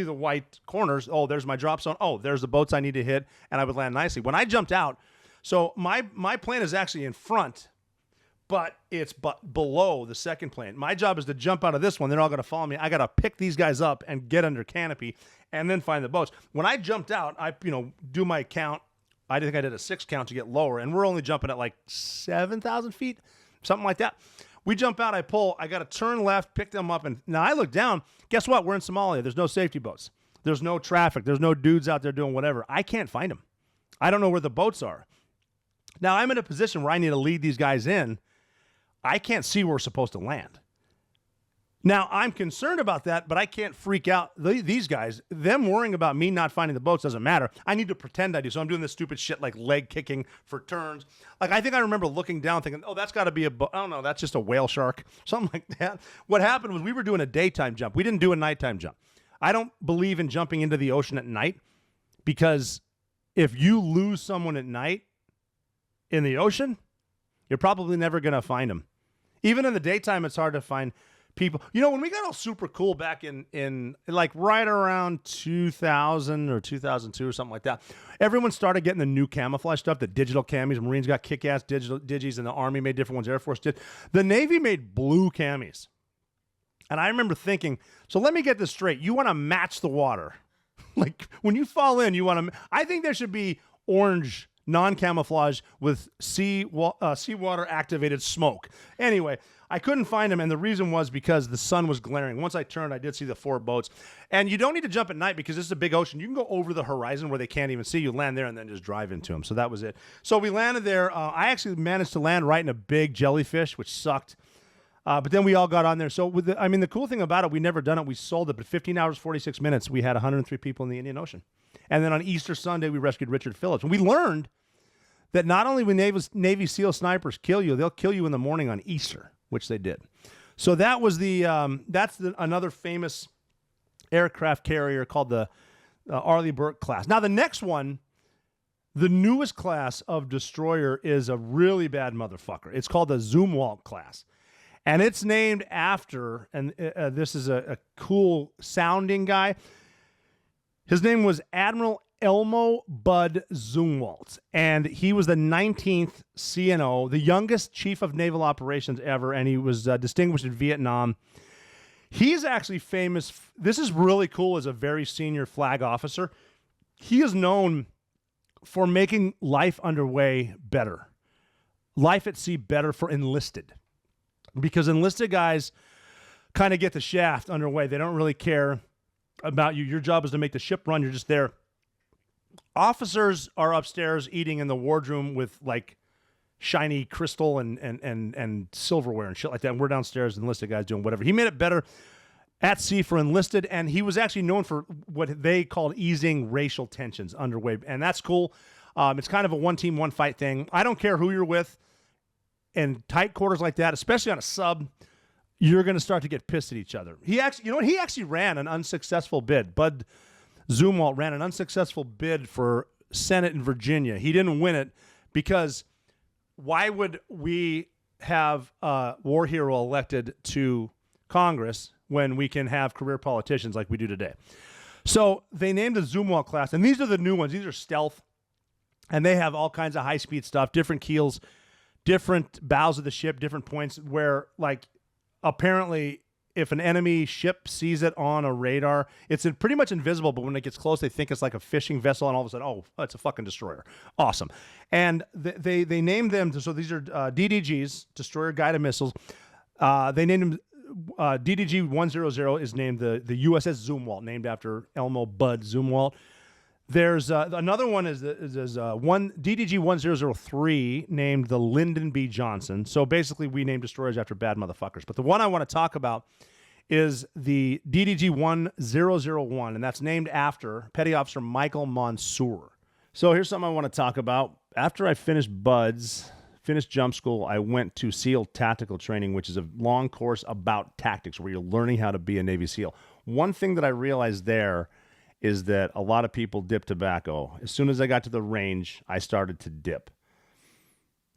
white corners. Oh, there's my drop zone. Oh, there's the boats I need to hit, and I would land nicely. When I jumped out, so my plane is actually in front, but it's below the second plane. My job is to jump out of this one. They're all going to follow me. I got to pick these guys up and get under canopy and then find the boats. When I jumped out, I do my count. I think I did a 6 count to get lower, and we're only jumping at like 7,000 feet, something like that. We jump out, I pull, I got to turn left, pick them up, and now I look down. Guess what? We're in Somalia. There's no safety boats. There's no traffic. There's no dudes out there doing whatever. I can't find them. I don't know where the boats are. Now, I'm in a position where I need to lead these guys in. I can't see where we're supposed to land. Now, I'm concerned about that, but I can't freak out these guys. Them worrying about me not finding the boats doesn't matter. I need to pretend I do. So I'm doing this stupid shit like leg kicking for turns. Like, I think I remember looking down thinking, oh, that's got to be a boat. I don't know, that's just a whale shark. Something like that. What happened was we were doing a daytime jump. We didn't do a nighttime jump. I don't believe in jumping into the ocean at night because if you lose someone at night in the ocean, you're probably never going to find them. Even in the daytime, it's hard to find people. When we got all super cool back in like right around 2000 or 2002 or something like that, everyone started getting the new camouflage stuff, the digital camis. Marines got kick-ass digital digis, and the Army made different ones. Air Force did. The Navy made blue camis. And I remember thinking, so let me get this straight. You want to match the water. Like when you fall in, you want to, I think there should be orange non-camouflage with seawater activated smoke. Anyway, I couldn't find them, and the reason was because the sun was glaring. Once I turned, I did see the 4 boats. And you don't need to jump at night because this is a big ocean. You can go over the horizon where they can't even see you, land there, and then just drive into them. So that was it. So we landed there. I actually managed to land right in a big jellyfish, which sucked. But then we all got on there. So the cool thing about it, we never done it. We sold it, but 15 hours, 46 minutes, we had 103 people in the Indian Ocean. And then on Easter Sunday, we rescued Richard Phillips. And we learned that not only when Navy SEAL snipers kill you, they'll kill you in the morning on Easter, which they did. So that was another famous aircraft carrier called the Arleigh Burke class. Now the next one, the newest class of destroyer, is a really bad motherfucker. It's called the Zumwalt class. And it's named after, and this is a cool sounding guy. His name was Admiral Elmo Bud Zumwalt, and he was the 19th CNO, the youngest chief of naval operations ever, and he was distinguished in Vietnam. He's actually famous. This is really cool as a very senior flag officer. He is known for making life underway better, life at sea better for enlisted, because enlisted guys kind of get the shaft underway. They don't really care about you. Your job is to make the ship run. You're just there. Officers are upstairs eating in the wardroom with like shiny crystal and silverware and shit like that. And we're downstairs, enlisted guys doing whatever. He made it better at sea for enlisted, and he was actually known for what they called easing racial tensions underway. And that's cool. It's kind of a one team, one fight thing. I don't care who you're with. In tight quarters like that, especially on a sub, you're going to start to get pissed at each other. He actually ran an unsuccessful bid. Bud Zumwalt ran an unsuccessful bid for Senate in Virginia. He didn't win it because why would we have a war hero elected to Congress when we can have career politicians like we do today? So they named the Zumwalt class, and these are the new ones. These are stealth, and they have all kinds of high-speed stuff, different keels, different bows of the ship, different points where, like, apparently if an enemy ship sees it on a radar, it's pretty much invisible, but when it gets close, they think it's like a fishing vessel, and all of a sudden, oh, it's a fucking destroyer. Awesome. And they named them, so these are DDGs, Destroyer Guided Missiles. They named them, DDG 100 is named the USS Zumwalt, named after Elmo Bud Zumwalt. There's another one is DDG 1003 named the Lyndon B. Johnson. So basically, we name destroyers after bad motherfuckers. But the one I want to talk about is the DDG 1001, and that's named after Petty Officer Michael Monsoor. So here's something I want to talk about. After I finished jump school, I went to SEAL Tactical Training, which is a long course about tactics where you're learning how to be a Navy SEAL. One thing that I realized there is that a lot of people dip tobacco. As soon as I got to the range, I started to dip.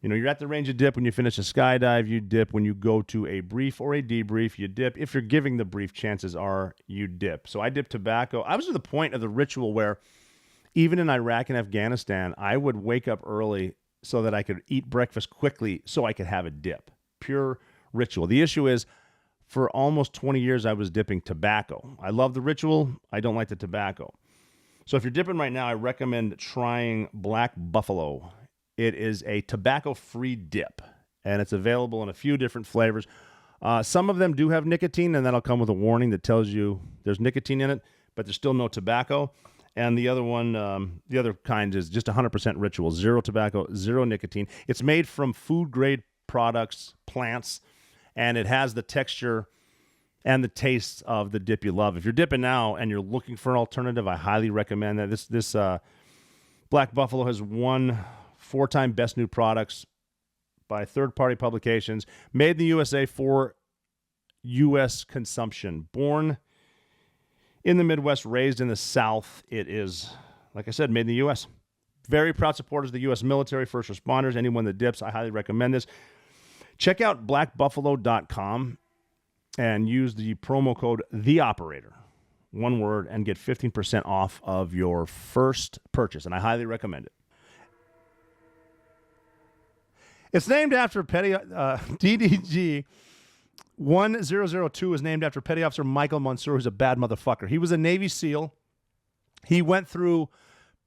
You're at the range, you dip. When you finish a skydive, you dip. When you go to a brief or a debrief, you dip. If you're giving the brief, chances are you dip. So I dipped tobacco. I was to the point of the ritual where even in Iraq and Afghanistan, I would wake up early so that I could eat breakfast quickly so I could have a dip. pure ritual. The issue is, for almost 20 years, I was dipping tobacco. I love the ritual. I don't like the tobacco. So if you're dipping right now, I recommend trying Black Buffalo. It is a tobacco-free dip, and it's available in a few different flavors. Some of them do have nicotine, and that'll come with a warning that tells you there's nicotine in it, but there's still no tobacco. And the other one, the other kind is just 100% ritual, zero tobacco, zero nicotine. It's made from food-grade products, plants, and it has the texture and the taste of the dip you love. If you're dipping now and you're looking for an alternative, I highly recommend that. This Black Buffalo has won 4-time Best New Products by third-party publications, made in the USA for U.S. consumption. Born in the Midwest, raised in the South, it is, like I said, made in the U.S. Very proud supporters of the U.S. military, first responders, anyone that dips, I highly recommend this. Check out blackbuffalo.com and use the promo code THEOPERATOR, one word, and get 15% off of your first purchase, and I highly recommend it. It's named after DDG 1002 is named after Petty Officer Michael Mansour, who's a bad motherfucker. He was a Navy SEAL. He went through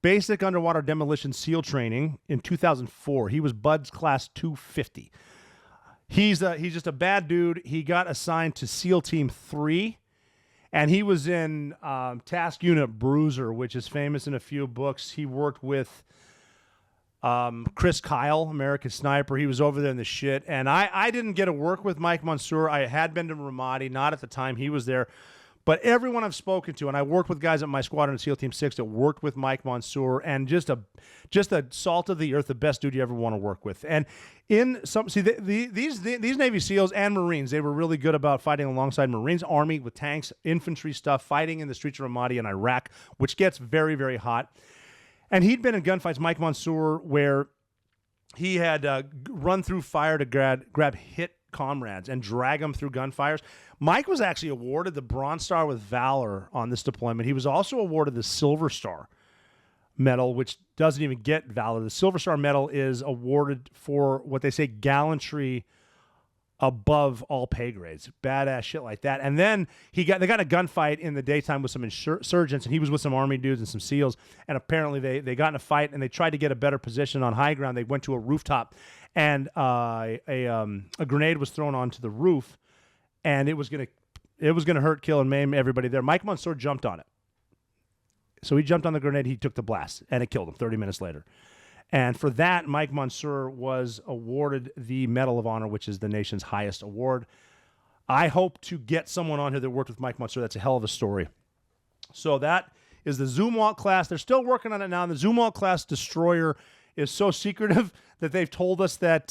basic underwater demolition SEAL training in 2004. He was Bud's Class 250. He's just a bad dude. He got assigned to SEAL Team 3, and he was in Task Unit Bruiser, which is famous in a few books. He worked with Chris Kyle, American Sniper. He was over there in the shit. And I didn't get to work with Mike Mansour. I had been to Ramadi, not at the time he was there. But everyone I've spoken to, and I worked with guys at my squadron at SEAL Team 6 that worked with Mike Mansour, and just a salt of the earth, the best dude you ever want to work with. And in some, these Navy SEALs and Marines, they were really good about fighting alongside Marines, Army with tanks, infantry stuff, fighting in the streets of Ramadi in Iraq, which gets very, very hot. And he'd been in gunfights, Mike Mansour, where he had run through fire to grab hit comrades and drag them through gunfires. Mike was actually awarded the Bronze Star with Valor on this deployment. He was also awarded the Silver Star Medal, which doesn't even get Valor. The Silver Star Medal is awarded for what they say gallantry above all pay grades, badass shit like that. And then they got a gunfight in the daytime with some insurgents, and he was with some Army dudes and some SEALs, and apparently they got in a fight, and they tried to get a better position on high ground. They went to a rooftop, and a grenade was thrown onto the roof, and it was gonna hurt, kill, and maim everybody there. Mike Mansour jumped on it. So he jumped on the grenade, he took the blast, and it killed him 30 minutes later. And for that, Mike Mansour was awarded the Medal of Honor, which is the nation's highest award. I hope to get someone on here that worked with Mike Mansour. That's a hell of a story. So that is the Zumwalt class. They're still working on it now. The Zumwalt class destroyer is so secretive that they've told us that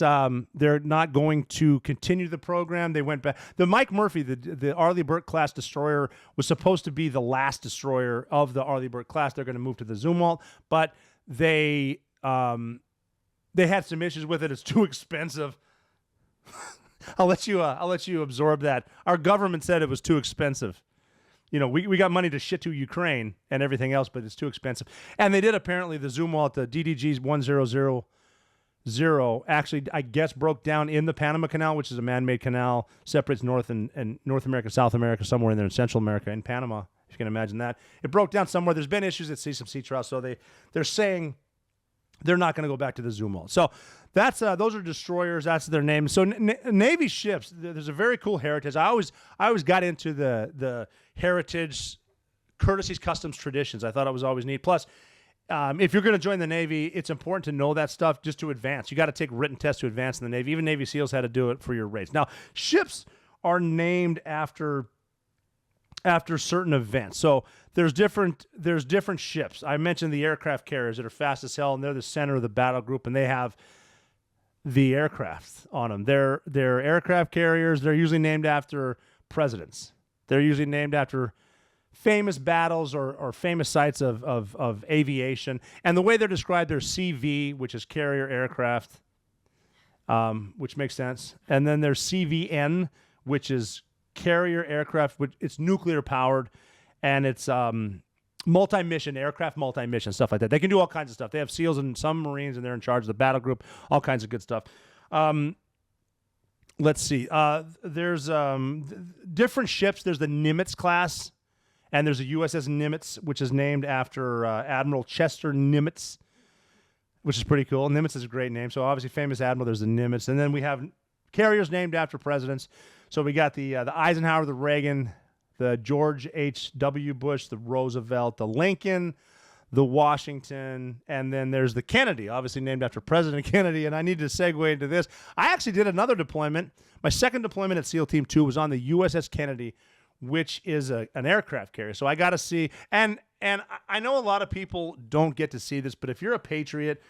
they're not going to continue the program. They went back. The Mike Murphy, the Arleigh Burke class destroyer, was supposed to be the last destroyer of the Arleigh Burke class. They're going to move to the Zumwalt, but they had some issues with it. It's too expensive. I'll let you absorb that. Our government said it was too expensive. You know, we got money to shit to Ukraine and everything else, but it's too expensive. And they did apparently the Zumwalt, the DDG's 1000, actually, I guess, broke down in the Panama Canal, which is a man-made canal, separates North and North America, South America, somewhere in there in Central America, in Panama, if you can imagine that. It broke down somewhere. There's been issues at some sea trials, so they're saying they're not going to go back to the Zumwalt. So that's those are destroyers. That's their name. So Navy ships. There's a very cool heritage. I always got into the heritage, courtesies, customs, traditions. I thought it was always neat. Plus, if you're going to join the Navy, it's important to know that stuff just to advance. You got to take written tests to advance in the Navy. Even Navy SEALs had to do it for your rates. Now, ships are named after certain events. So there's different ships. I mentioned the aircraft carriers that are fast as hell, and they're the center of the battle group, and they have the aircraft on them. They're aircraft carriers. They're usually named after presidents. They're usually named after famous battles or famous sites of aviation. And the way they're described, they're CV, which is carrier aircraft, which makes sense. And then there's CVN, which is carrier aircraft, which it's nuclear powered, and it's multi-mission aircraft, multi-mission stuff like that. They can do all kinds of stuff. They have SEALs and some Marines, and they're in charge of the battle group, all kinds of good stuff. let's see. There's different ships. There's the Nimitz class, and there's a USS Nimitz, which is named after Admiral Chester Nimitz, which is pretty cool. Nimitz is a great name. So obviously famous admiral, there's the Nimitz. And then we have carriers named after presidents. So we got the Eisenhower, the Reagan, the George H.W. Bush, the Roosevelt, the Lincoln, the Washington, and then there's the Kennedy, obviously named after President Kennedy. And I need to segue into this. I actually did another deployment. My second deployment at SEAL Team 2 was on the USS Kennedy, which is an aircraft carrier. So I got to see, and I know a lot of people don't get to see this, but if you're a patriot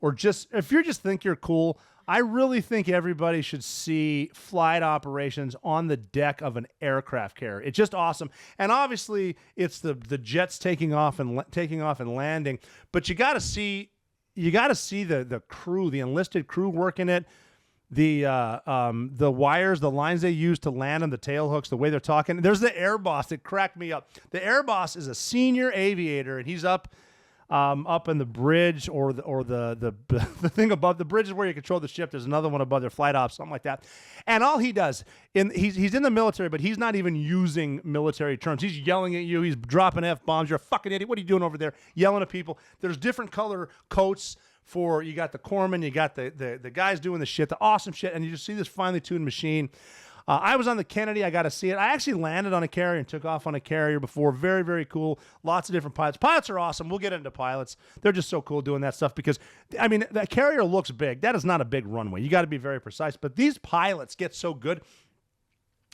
or if you just think you're cool, I really think everybody should see flight operations on the deck of an aircraft carrier. It's just awesome. And obviously it's the jets taking off and landing, but you got to see the crew, the enlisted crew working it. The wires, the lines they use to land on the tail hooks, the way they're talking. There's the air boss that cracked me up. The air boss is a senior aviator, and he's up in the bridge or the thing above the bridge is where you control the ship. There's another one above their flight ops, something like that. And all he does, he's in the military, but he's not even using military terms. He's yelling at you. He's dropping F-bombs. You're a fucking idiot. What are you doing over there? Yelling at people. There's different color coats. You got the corpsmen, you got the guys doing the shit, the awesome shit, and you just see this finely tuned machine. I was on the Kennedy. I got to see it. I actually landed on a carrier and took off on a carrier before. Very, very cool. Lots of different pilots. Pilots are awesome. We'll get into pilots. They're just so cool doing that stuff because, I mean, that carrier looks big. That is not a big runway. You got to be very precise. But these pilots get so good.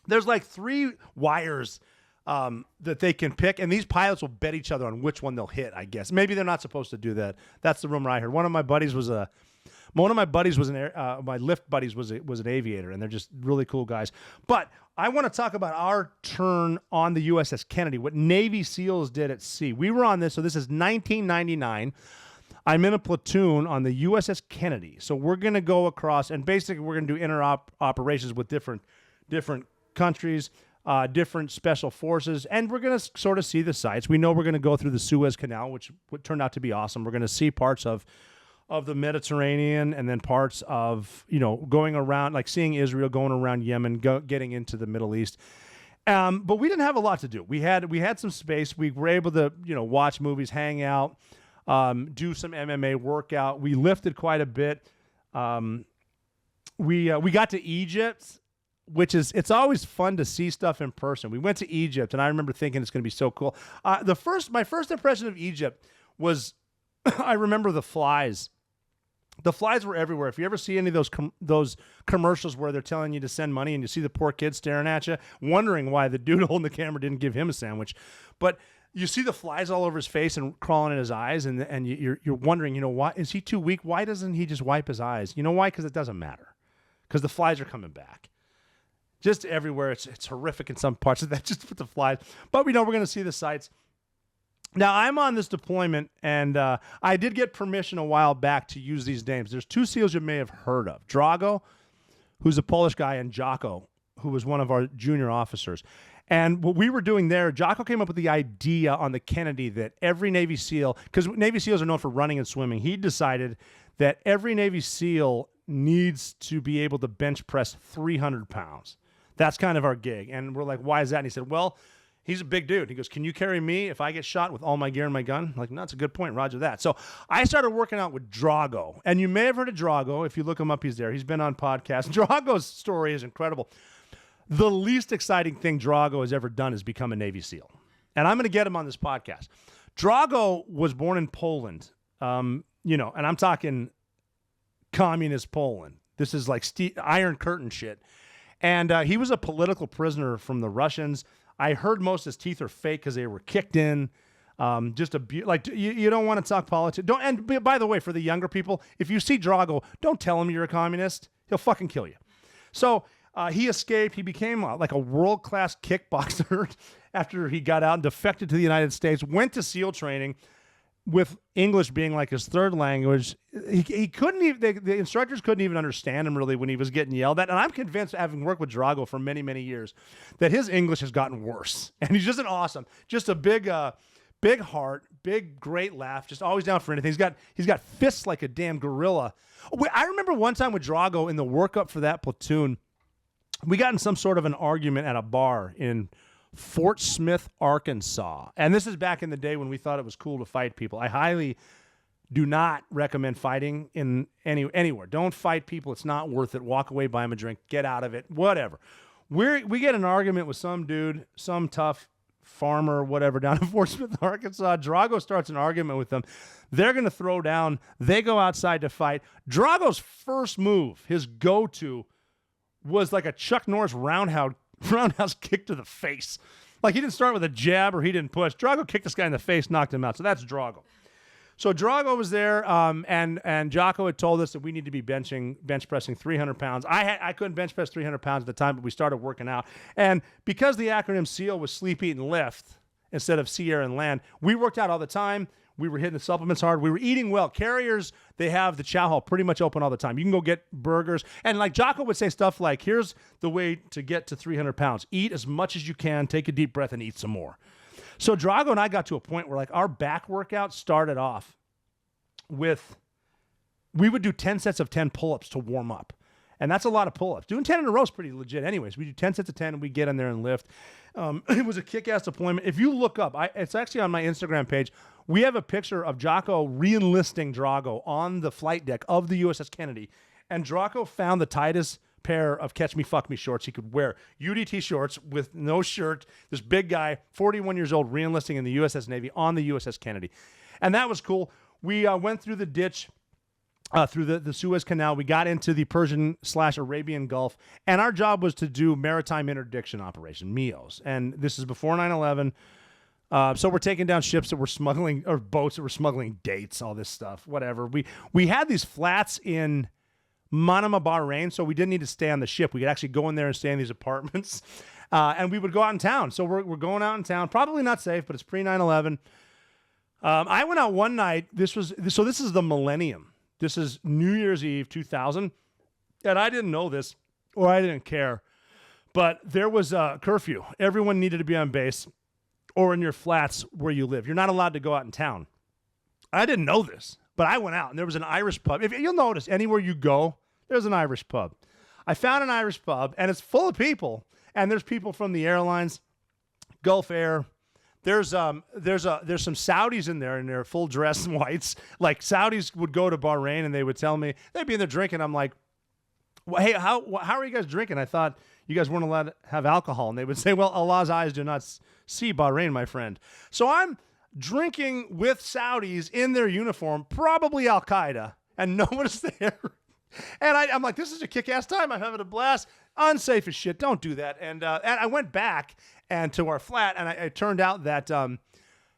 There's like 3 wires that they can pick, and these pilots will bet each other on which one they'll hit, I guess. Maybe they're not supposed to do that. That's the rumor I heard. My lift buddies was an aviator, and they're just really cool guys. But I want to talk about our turn on the USS Kennedy, what Navy SEALs did at sea. We were on this, so this is 1999. I'm in a platoon on the USS Kennedy. So we're going to go across, and basically we're going to do operations with different countries, different special forces, and we're going to sort of see the sights. We know we're going to go through the Suez Canal, which turned out to be awesome. We're going to see parts of the Mediterranean, and then parts of, going around, like seeing Israel, going around Yemen, getting into the Middle East. But we didn't have a lot to do. We had some space. We were able to, watch movies, hang out, do some MMA workout. We lifted quite a bit. We got to Egypt, which it's always fun to see stuff in person. We went to Egypt, and I remember thinking it's going to be so cool. My first impression of Egypt was, I remember the flies. The flies were everywhere. If you ever see any of those commercials where they're telling you to send money and you see the poor kid staring at you, wondering why the dude holding the camera didn't give him a sandwich. But you see the flies all over his face and crawling in his eyes, and you're wondering, why is he too weak? Why doesn't he just wipe his eyes? You know why? Because it doesn't matter. Because the flies are coming back. Just everywhere. It's horrific in some parts of that, just with the flies. But we know we're going to see the sights. Now, I'm on this deployment, and I did get permission a while back to use these names. There's 2 SEALs you may have heard of. Drago, who's a Polish guy, and Jocko, who was one of our junior officers. And what we were doing there, Jocko came up with the idea on the Kennedy that every Navy SEAL, because Navy SEALs are known for running and swimming, he decided that every Navy SEAL needs to be able to bench press 300 pounds. That's kind of our gig. And we're like, why is that? And he said, well, he's a big dude. He goes, can you carry me if I get shot with all my gear and my gun? I'm like, no, that's a good point. Roger that. So I started working out with Drago. And you may have heard of Drago. If you look him up, he's there. He's been on podcasts. Drago's story is incredible. The least exciting thing Drago has ever done is become a Navy SEAL. And I'm going to get him on this podcast. Drago was born in Poland, and I'm talking communist Poland. This is like Iron Curtain shit. And he was a political prisoner from the Russians. I heard most of his teeth are fake because they were kicked in. You don't want to talk politics. And by the way, for the younger people, if you see Drago, don't tell him you're a communist. He'll fucking kill you. So he escaped. He became like a world-class kickboxer after he got out and defected to the United States, went to SEAL training, with English being like his third language. He couldn't even, the instructors couldn't even understand him really when he was getting yelled at. And I'm convinced, having worked with Drago for many, many years, that his English has gotten worse. And he's just just a big heart, big, great laugh, just always down for anything. He's got fists like a damn gorilla. I remember one time with Drago in the workup for that platoon, we got in some sort of an argument at a bar in Fort Smith, Arkansas. And this is back in the day when we thought it was cool to fight people. I highly do not recommend fighting in anywhere. Don't fight people. It's not worth it. Walk away, buy them a drink, get out of it, whatever. We get an argument with some dude, some tough farmer, whatever, down in Fort Smith, Arkansas. Drago starts an argument with them. They're going to throw down. They go outside to fight. Drago's first move, his go-to, was like a Chuck Norris roundhouse kick to the face. Like, he didn't start with a jab or he didn't push. Drago kicked this guy in the face, knocked him out. So that's Drago. So Drago was there, and Jocko had told us that we need to be bench pressing 300 pounds. I couldn't bench press 300 pounds at the time, but we started working out. And because the acronym SEAL was sleep, eat, and lift instead of sea, air, and land, we worked out all the time. We were hitting the supplements hard. We were eating well. Carriers, they have the chow hall pretty much open all the time. You can go get burgers. And like Jocko would say stuff like, here's the way to get to 300 pounds. Eat as much as you can, take a deep breath, and eat some more. So Drago and I got to a point where like our back workout started off with, we would do 10 sets of 10 pull-ups to warm up. And that's a lot of pull-ups. Doing 10 in a row is pretty legit anyways. We do 10 sets of 10 and we get in there and lift. It was a kick-ass deployment. If you look up, it's actually on my Instagram page, we have a picture of Jocko re-enlisting Drago on the flight deck of the USS Kennedy. And Drago found the tightest pair of catch me, fuck me shorts he could wear. UDT shorts with no shirt. This big guy, 41 years old, re-enlisting in the USS Navy on the USS Kennedy. And that was cool. We went through the ditch, through the Suez Canal. We got into the Persian/Arabian Gulf. And our job was to do maritime interdiction operation, MEOs. And this is before 9/11. So we're taking down ships that were smuggling, or boats that were smuggling dates, all this stuff, whatever. We had these flats in Manama, Bahrain, so we didn't need to stay on the ship. We could actually go in there and stay in these apartments. And we would go out in town. So we're going out in town. Probably not safe, but it's pre-9/11. I went out one night. This is the millennium. This is New Year's Eve, 2000. And I didn't know this, or I didn't care. But there was a curfew. Everyone needed to be on base or in your flats where you live. You're not allowed to go out in town. I didn't know this, but I went out, and there was an Irish pub. If you'll notice, anywhere you go, there's an Irish pub. I found an Irish pub, and it's full of people, and there's people from the airlines, Gulf Air. There's some Saudis in there, and they're full dress whites. Like, Saudis would go to Bahrain, and they would tell me, they'd be in there drinking. I'm like, well, hey, how are you guys drinking? I thought you guys weren't allowed to have alcohol. And they would say, well, Allah's eyes do not see Bahrain, my friend. So I'm drinking with Saudis in their uniform, probably Al-Qaeda, and no one's there. And I'm like, this is a kick-ass time. I'm having a blast. Unsafe as shit. Don't do that. And I went back and to our flat, and it turned out that,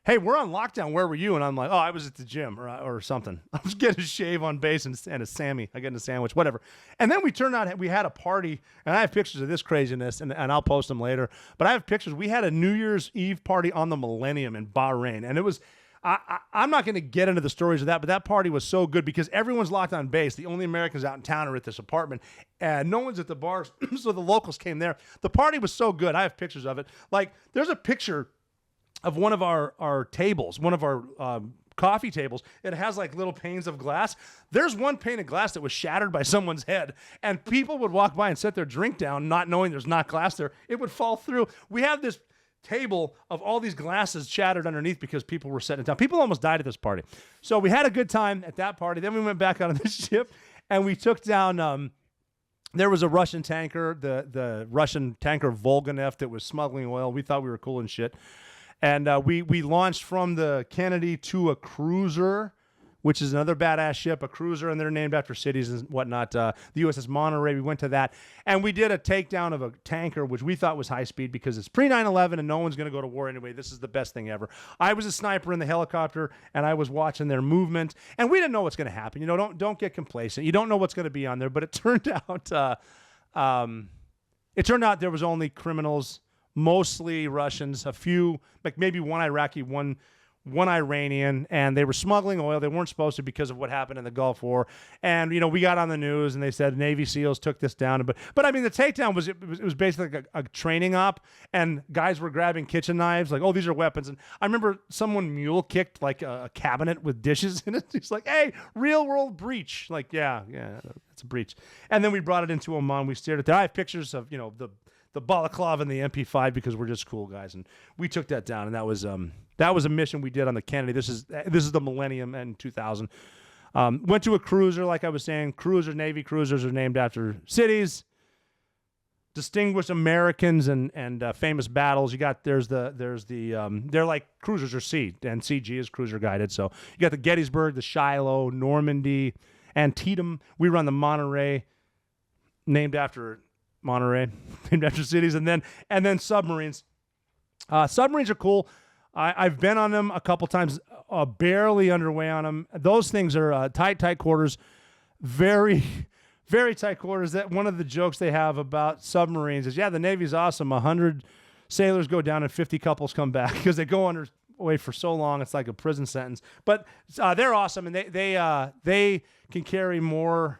hey, we're on lockdown. Where were you? And I'm like, oh, I was at the gym or something. I was getting a shave on base and a Sammy. I getting a sandwich, whatever. And then we turned out, we had a party, and I have pictures of this craziness, and I'll post them later. But I have pictures. We had a New Year's Eve party on the Millennium in Bahrain, and it was, I'm not going to get into the stories of that, but that party was so good because everyone's locked on base. The only Americans out in town are at this apartment, and no one's at the bars, so the locals came there. The party was so good. I have pictures of it. Like, there's a picture of one of our tables, one of our coffee tables. It has like little panes of glass. There's one pane of glass that was shattered by someone's head, and people would walk by and set their drink down, not knowing there's not glass there. It would fall through. We have this table of all these glasses shattered underneath because people were setting it down. People almost died at this party. So we had a good time at that party. Then we went back out on the ship, and we took down, there was a Russian tanker, the Russian tanker Volganev, that was smuggling oil. We thought we were cool and shit. And we launched from the Kennedy to a cruiser, which is another badass ship, a cruiser, and they're named after cities and whatnot. The USS Monterey, we went to that. And we did a takedown of a tanker, which we thought was high speed because it's pre-9/11 and no one's going to go to war anyway. This is the best thing ever. I was a sniper in the helicopter, and I was watching their movement. And we didn't know what's going to happen. You know, don't get complacent. You don't know what's going to be on there. But it turned out there was only criminals, mostly Russians, a few, like maybe one Iraqi, one one Iranian, and they were smuggling oil. They weren't supposed to because of what happened in the Gulf War. And, we got on the news, and they said Navy SEALs took this down. But I mean, the takedown was basically like a training op, and guys were grabbing kitchen knives, like, oh, these are weapons. And I remember someone mule kicked like a cabinet with dishes in it. He's like, hey, real world breach. Like, yeah, it's a breach. And then we brought it into Oman. We steered it there. I have pictures of, the balaclava and the MP5 because we're just cool guys, and we took that down. And that was a mission we did on the Kennedy. This is the Millennium in 2000. Went to a cruiser, like I was saying. Navy cruisers are named after cities, distinguished Americans, and famous battles. They're like cruisers are C, and CG is cruiser guided. So you got the Gettysburg, the Shiloh, Normandy, Antietam. We run the Monterey, named after cities, and then submarines. Submarines are cool. I've been on them a couple times, barely underway on them. Those things are tight quarters, very, very tight quarters. That one of the jokes they have about submarines is, the Navy's awesome. 100 sailors go down and 50 couples come back because they go underway for so long. It's like a prison sentence. But they're awesome, and they can carry more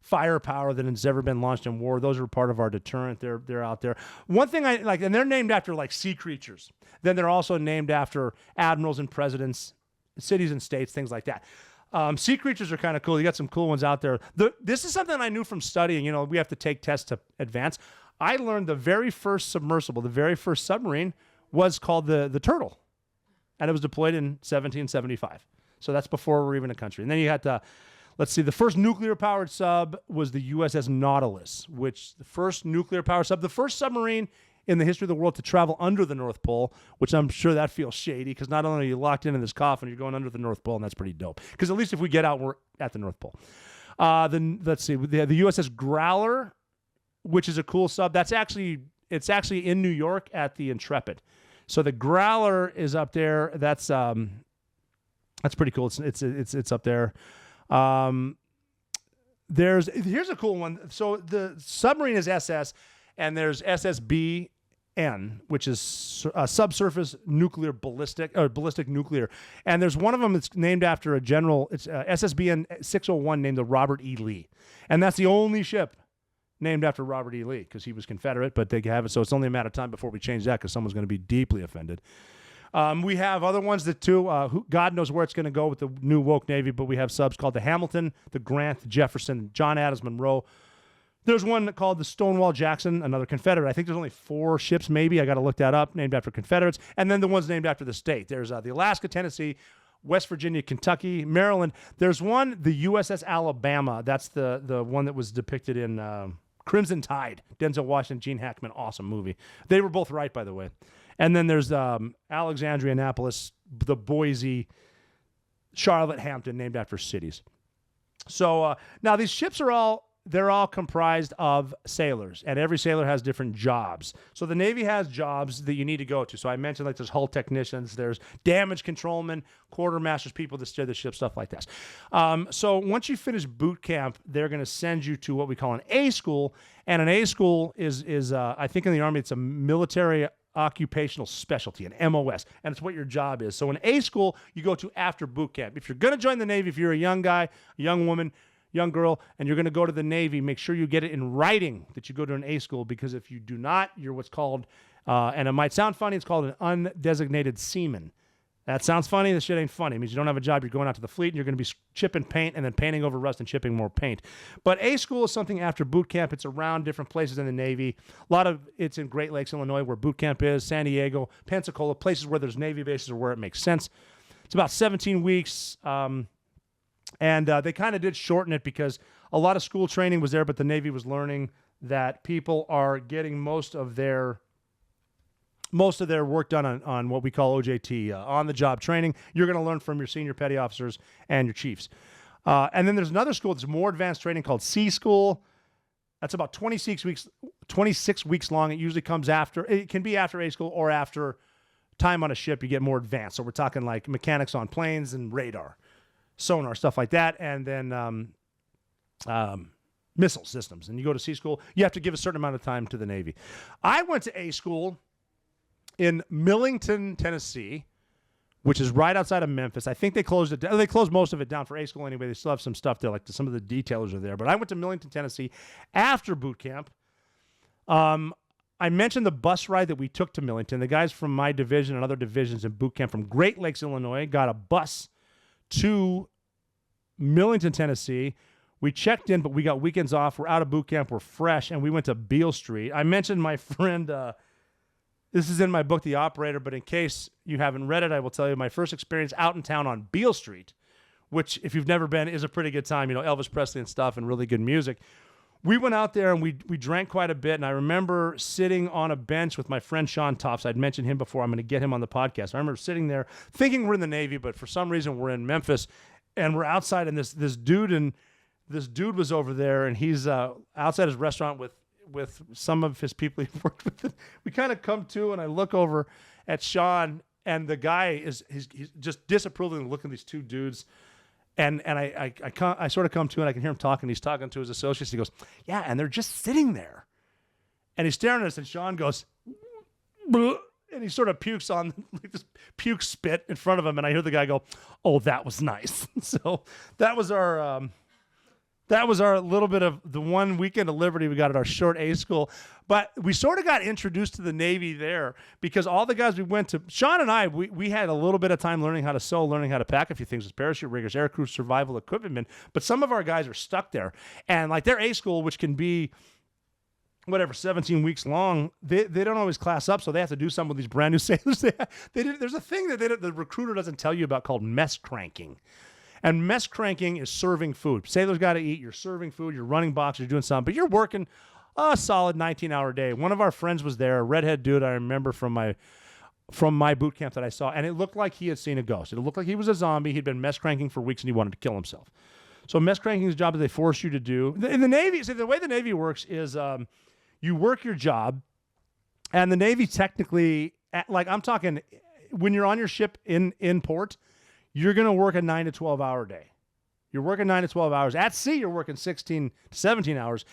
firepower than has ever been launched in war. Those are part of our deterrent. They're out there. One thing I like, and they're named after like sea creatures. Then they're also named after admirals and presidents, cities and states, things like that. Sea creatures are kind of cool. You got some cool ones out there. This is something I knew from studying. We have to take tests to advance. I learned the very first submersible, the very first submarine was called the Turtle, and it was deployed in 1775. So that's before we're even a country. And then you had to. Let's see, the first nuclear-powered sub was the USS Nautilus, the first submarine in the history of the world to travel under the North Pole, which I'm sure that feels shady because not only are you locked in this coffin, you're going under the North Pole, and that's pretty dope. Because at least if we get out, we're at the North Pole. Then let's see, the USS Growler, which is a cool sub. It's actually in New York at the Intrepid. So the Growler is up there. That's pretty cool. It's up there. Here's a cool one. So the submarine is SS, and there's SSBN, which is subsurface nuclear ballistic nuclear. And there's one of them that's named after a general. It's SSBN 601, named the Robert E. Lee, and that's the only ship named after Robert E. Lee because he was Confederate. But they have it, so it's only a matter of time before we change that because someone's going to be deeply offended. We have other ones that too. God knows where it's going to go with the new woke Navy, but we have subs called the Hamilton, the Grant, the Jefferson, John Adams, Monroe. There's one called the Stonewall Jackson, another Confederate. I think there's only 4 ships, maybe. I got to look that up, named after Confederates. And then the ones named after the state. There's the Alaska, Tennessee, West Virginia, Kentucky, Maryland. There's one, the USS Alabama. That's the one that was depicted in Crimson Tide. Denzel Washington, Gene Hackman, awesome movie. They were both right, by the way. And then there's Alexandria, Annapolis, the Boise, Charlotte, Hampton, named after cities. So now these ships they're all comprised of sailors, and every sailor has different jobs. So the Navy has jobs that you need to go to. So I mentioned like there's hull technicians, there's damage controlmen, quartermasters, people that steer the ship, stuff like that. So once you finish boot camp, they're going to send you to what we call an A school, and an A school is I think in the Army it's a military occupational specialty, an MOS, and it's what your job is. So in A school, you go to after boot camp. If you're going to join the Navy, if you're a young guy, a young woman, young girl, and you're going to go to the Navy, make sure you get it in writing that you go to an A school, because if you do not, you're what's called, and it might sound funny, it's called an undesignated seaman. That sounds funny. This shit ain't funny. It means you don't have a job. You're going out to the fleet, and you're going to be chipping paint and then painting over rust and chipping more paint. But A school is something after boot camp. It's around different places in the Navy. A lot of it's in Great Lakes, Illinois, where boot camp is, San Diego, Pensacola, places where there's Navy bases or where it makes sense. It's about 17 weeks, and they kind of did shorten it because a lot of school training was there, but the Navy was learning that people are getting most of their work done on what we call OJT, on-the-job training. You're going to learn from your senior petty officers and your chiefs. And then there's another school that's more advanced training called C School. That's about 26 weeks long. It usually comes after, it can be after A School or after time on a ship. You get more advanced. So we're talking like mechanics on planes and radar, sonar, stuff like that. And then missile systems. And you go to C School. You have to give a certain amount of time to the Navy. I went to A School in Millington, Tennessee, which is right outside of Memphis. I think they closed it down. They closed most of it down for A School anyway. They still have some stuff there, like some of the detailers are there. But I went to Millington, Tennessee after boot camp. I mentioned the bus ride that we took to Millington. The guys from my division and other divisions in boot camp from Great Lakes, Illinois, got a bus to Millington, Tennessee. We checked in, but we got weekends off. We're out of boot camp. We're fresh, and we went to Beale Street. I mentioned my friend, this is in my book, The Operator, but in case you haven't read it, I will tell you my first experience out in town on Beale Street, which, if you've never been, is a pretty good time. You know, Elvis Presley and stuff and really good music. We went out there and we drank quite a bit, and I remember sitting on a bench with my friend Sean Tops. I'd mentioned him before. I'm going to get him on the podcast. I remember sitting there thinking we're in the Navy, but for some reason we're in Memphis, and we're outside, and this dude was over there, and he's outside his restaurant with some of his people he worked with. We kind of come to, and I look over at Sean, and the guy he's just disapprovingly looking at these two dudes. And I sort of come to, and I can hear him talking. He's talking to his associates. He goes, yeah, and they're just sitting there. And he's staring at us, and Sean goes, bleh, and he sort of pukes on, like this puke spit in front of him. And I hear the guy go, oh, that was nice. So that was our little bit of the one weekend of liberty we got at our short A school. But we sort of got introduced to the Navy there because all the guys we went to, Sean and I, we had a little bit of time learning how to sew, learning how to pack a few things as parachute riggers, aircrew survival equipment. But some of our guys are stuck there. And like their A school, which can be 17 weeks long, they don't always class up, so they have to do some with these brand new sailors. There's a thing that the recruiter doesn't tell you about called mess cranking. And mess cranking is serving food. Sailors got to eat. You're serving food. You're running boxes. You're doing something. But you're working a solid 19-hour day. One of our friends was there, a redhead dude I remember from my boot camp that I saw, and it looked like he had seen a ghost. It looked like he was a zombie. He'd been mess cranking for weeks, and he wanted to kill himself. So mess cranking is a job that they force you to do. In the Navy, the way the Navy works is you work your job, and the Navy technically, like I'm talking, when you're on your ship in port, you're going to work a 9 to 12 hour day. You're working 9 to 12 hours. At sea, you're working 16 to 17 hours.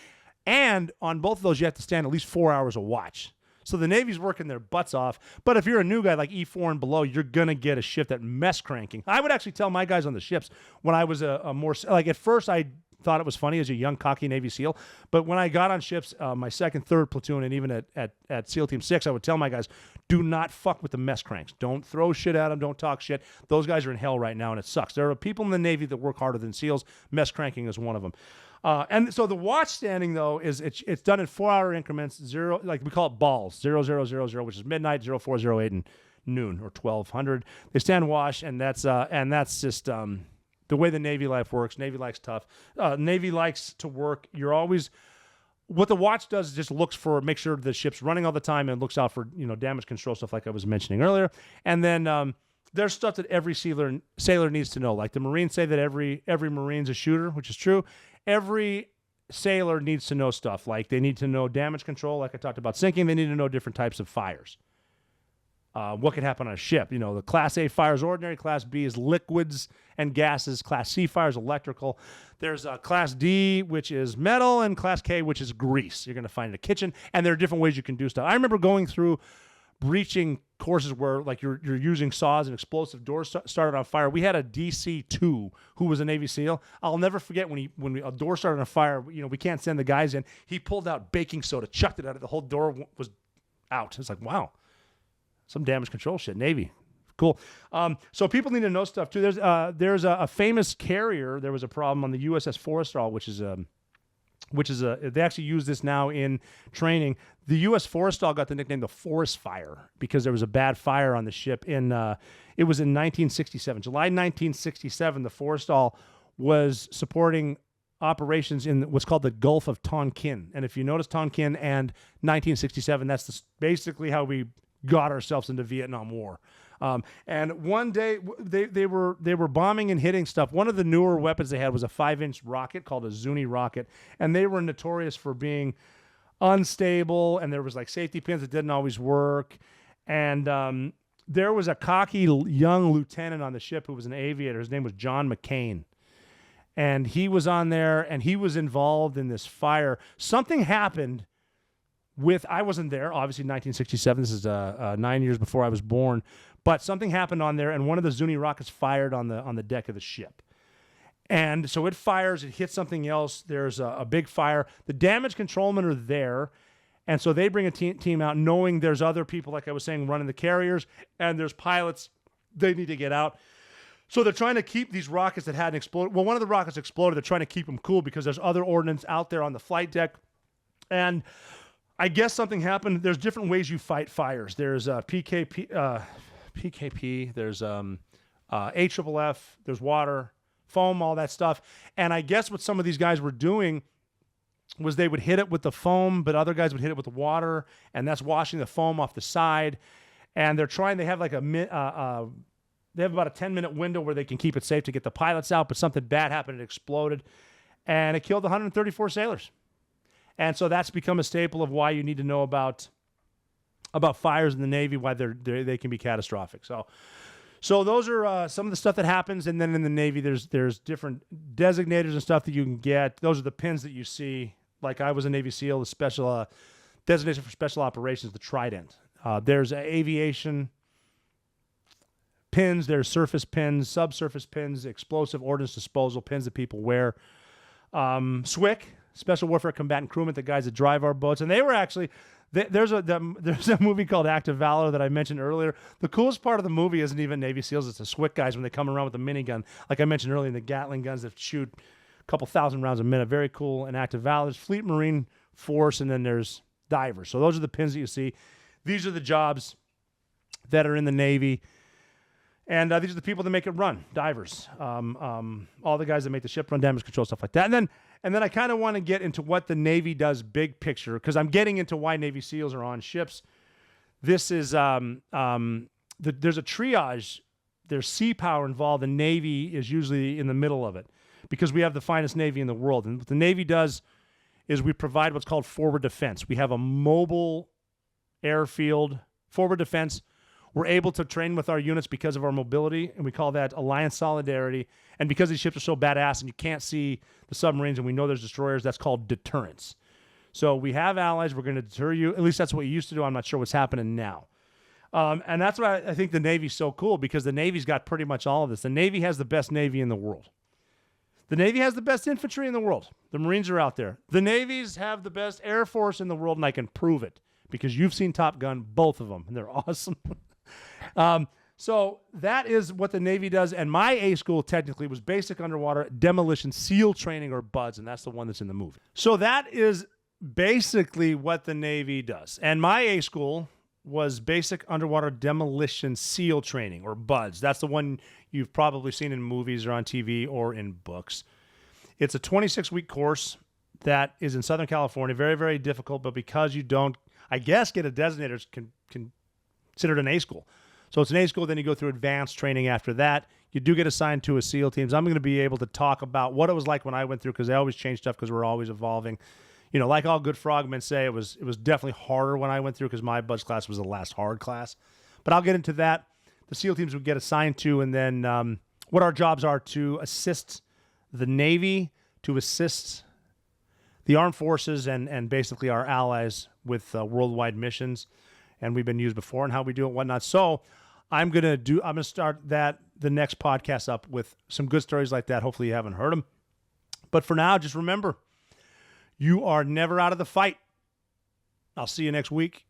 And on both of those, you have to stand at least 4 hours a watch. So the Navy's working their butts off. But if you're a new guy like E4 and below, you're going to get a shift at mess cranking. I would actually tell my guys on the ships when I was a more, like at first I thought it was funny as a young, cocky Navy SEAL. But when I got on ships, my second, third platoon, and even at SEAL Team 6, I would tell my guys, do not fuck with the mess cranks. Don't throw shit at them. Don't talk shit. Those guys are in hell right now, and it sucks. There are people in the Navy that work harder than SEALs. Mess cranking is one of them. And so the watch standing, though, is it's done in 4-hour increments, zero, like we call it balls, 0000, which is midnight, 0408, and noon, or 1200. They stand watch, and that's just the way the Navy life works. Navy life's tough. Navy likes to work. You're always... What the watch does is just make sure the ship's running all the time and looks out for, damage control stuff like I was mentioning earlier. And then there's stuff that every sailor needs to know. Like the Marines say that every Marine's a shooter, which is true. Every sailor needs to know stuff. Like they need to know damage control, like I talked about sinking. They need to know different types of fires. What could happen on a ship? The Class A fire is ordinary. Class B is liquids and gases. Class C fire is electrical. There's Class D, which is metal, and Class K, which is grease. You're going to find in a kitchen, and there are different ways you can do stuff. I remember going through breaching courses where, like, you're using saws and explosive doors started on fire. We had a DC-2 who was a Navy SEAL. I'll never forget when a door started on fire. We can't send the guys in. He pulled out baking soda, chucked it out. The whole door was out. It's like, wow. Some damage control shit. Navy. Cool. So people need to know stuff too. There's a famous carrier. There was a problem on the USS Forrestal, which is they actually use this now in training. The U.S. Forrestal got the nickname the Forest Fire because there was a bad fire on the ship it was in 1967. July 1967, the Forrestal was supporting operations in what's called the Gulf of Tonkin. And if you notice Tonkin and 1967, that's basically how we got ourselves into Vietnam War. And one day they were bombing and hitting stuff. One of the newer weapons they had was a 5-inch rocket called a Zuni rocket, and they were notorious for being unstable, and there was like safety pins that didn't always work. And there was a cocky young lieutenant on the ship who was an aviator. His name was John McCain. And he was on there, and he was involved in this fire. Something happened I wasn't there, obviously 1967. This is 9 years before I was born. But something happened on there, and one of the Zuni rockets fired on the deck of the ship. And so it fires, it hits something else. There's a big fire. The damage controlmen are there, and so they bring a team out knowing there's other people, like I was saying, running the carriers, and there's pilots. They need to get out. So they're trying to keep these rockets that hadn't exploded. Well, one of the rockets exploded. They're trying to keep them cool because there's other ordnance out there on the flight deck. And I guess something happened. There's different ways you fight fires. There's PKP, there's AFFF, there's water, foam, all that stuff. And I guess what some of these guys were doing was they would hit it with the foam, but other guys would hit it with the water, and that's washing the foam off the side. And they have like they have about a 10-minute window where they can keep it safe to get the pilots out, but something bad happened. It exploded, and it killed 134 sailors. And so that's become a staple of why you need to know about fires in the Navy, why they can be catastrophic. So those are some of the stuff that happens, and then in the Navy, there's different designators and stuff that you can get. Those are the pins that you see. Like I was a Navy SEAL, the special designation for special operations, the Trident. There's aviation pins, there's surface pins, subsurface pins, explosive ordnance disposal pins that people wear. SWCC, Special Warfare Combatant Crewmen, the guys that drive our boats, and they were actually. There's a movie called Act of Valor that I mentioned earlier. The coolest part of the movie isn't even Navy SEALs. It's the SWCC guys when they come around with the minigun. Like I mentioned earlier, the Gatling guns that shoot a couple thousand rounds a minute. Very cool. And Act of Valor. There's Fleet Marine Force, and then there's divers. So those are the pins that you see. These are the jobs that are in the Navy. And these are the people that make it run, divers. All the guys that make the ship run, damage control, stuff like that. And then I kind of want to get into what the Navy does big picture, because I'm getting into why Navy SEALs are on ships. This is, there's a triage. There's sea power involved. The Navy is usually in the middle of it because we have the finest Navy in the world. And what the Navy does is we provide what's called forward defense. We have a mobile airfield, forward defense. We're able to train with our units because of our mobility, and we call that alliance solidarity. And because these ships are so badass and you can't see the submarines and we know there's destroyers, that's called deterrence. So we have allies. We're going to deter you. At least that's what you used to do. I'm not sure what's happening now. And that's why I think the Navy's so cool, because the Navy's got pretty much all of this. The Navy has the best Navy in the world. The Navy has the best infantry in the world. The Marines are out there. The Navies have the best Air Force in the world, and I can prove it because you've seen Top Gun, both of them, and they're awesome. So that is what the Navy does. And my A school technically was basic underwater demolition SEAL training, or BUDS, and that's the one that's in the movie. So that is basically what the Navy does. And my A school was basic underwater demolition SEAL training, or BUDS. That's the one you've probably seen in movies or on TV or in books. It's a 26-week course that is in Southern California. Very, very difficult, but because you don't, I guess, get a designator, it's considered an A school. So it's an A school, then you go through advanced training after that. You do get assigned to a SEAL teams. I'm going to be able to talk about what it was like when I went through, because they always change stuff because we're always evolving. You know, like all good frogmen say, it was definitely harder when I went through because my BUDS class was the last hard class. But I'll get into that. The SEAL teams would get assigned to, and then what our jobs are to assist the Navy, to assist the armed forces, and basically our allies with worldwide missions. And we've been used before, and how we do it and whatnot. So I'm going to start the next podcast up with some good stories like that. Hopefully you haven't heard them. But for now, just remember, you are never out of the fight. I'll see you next week.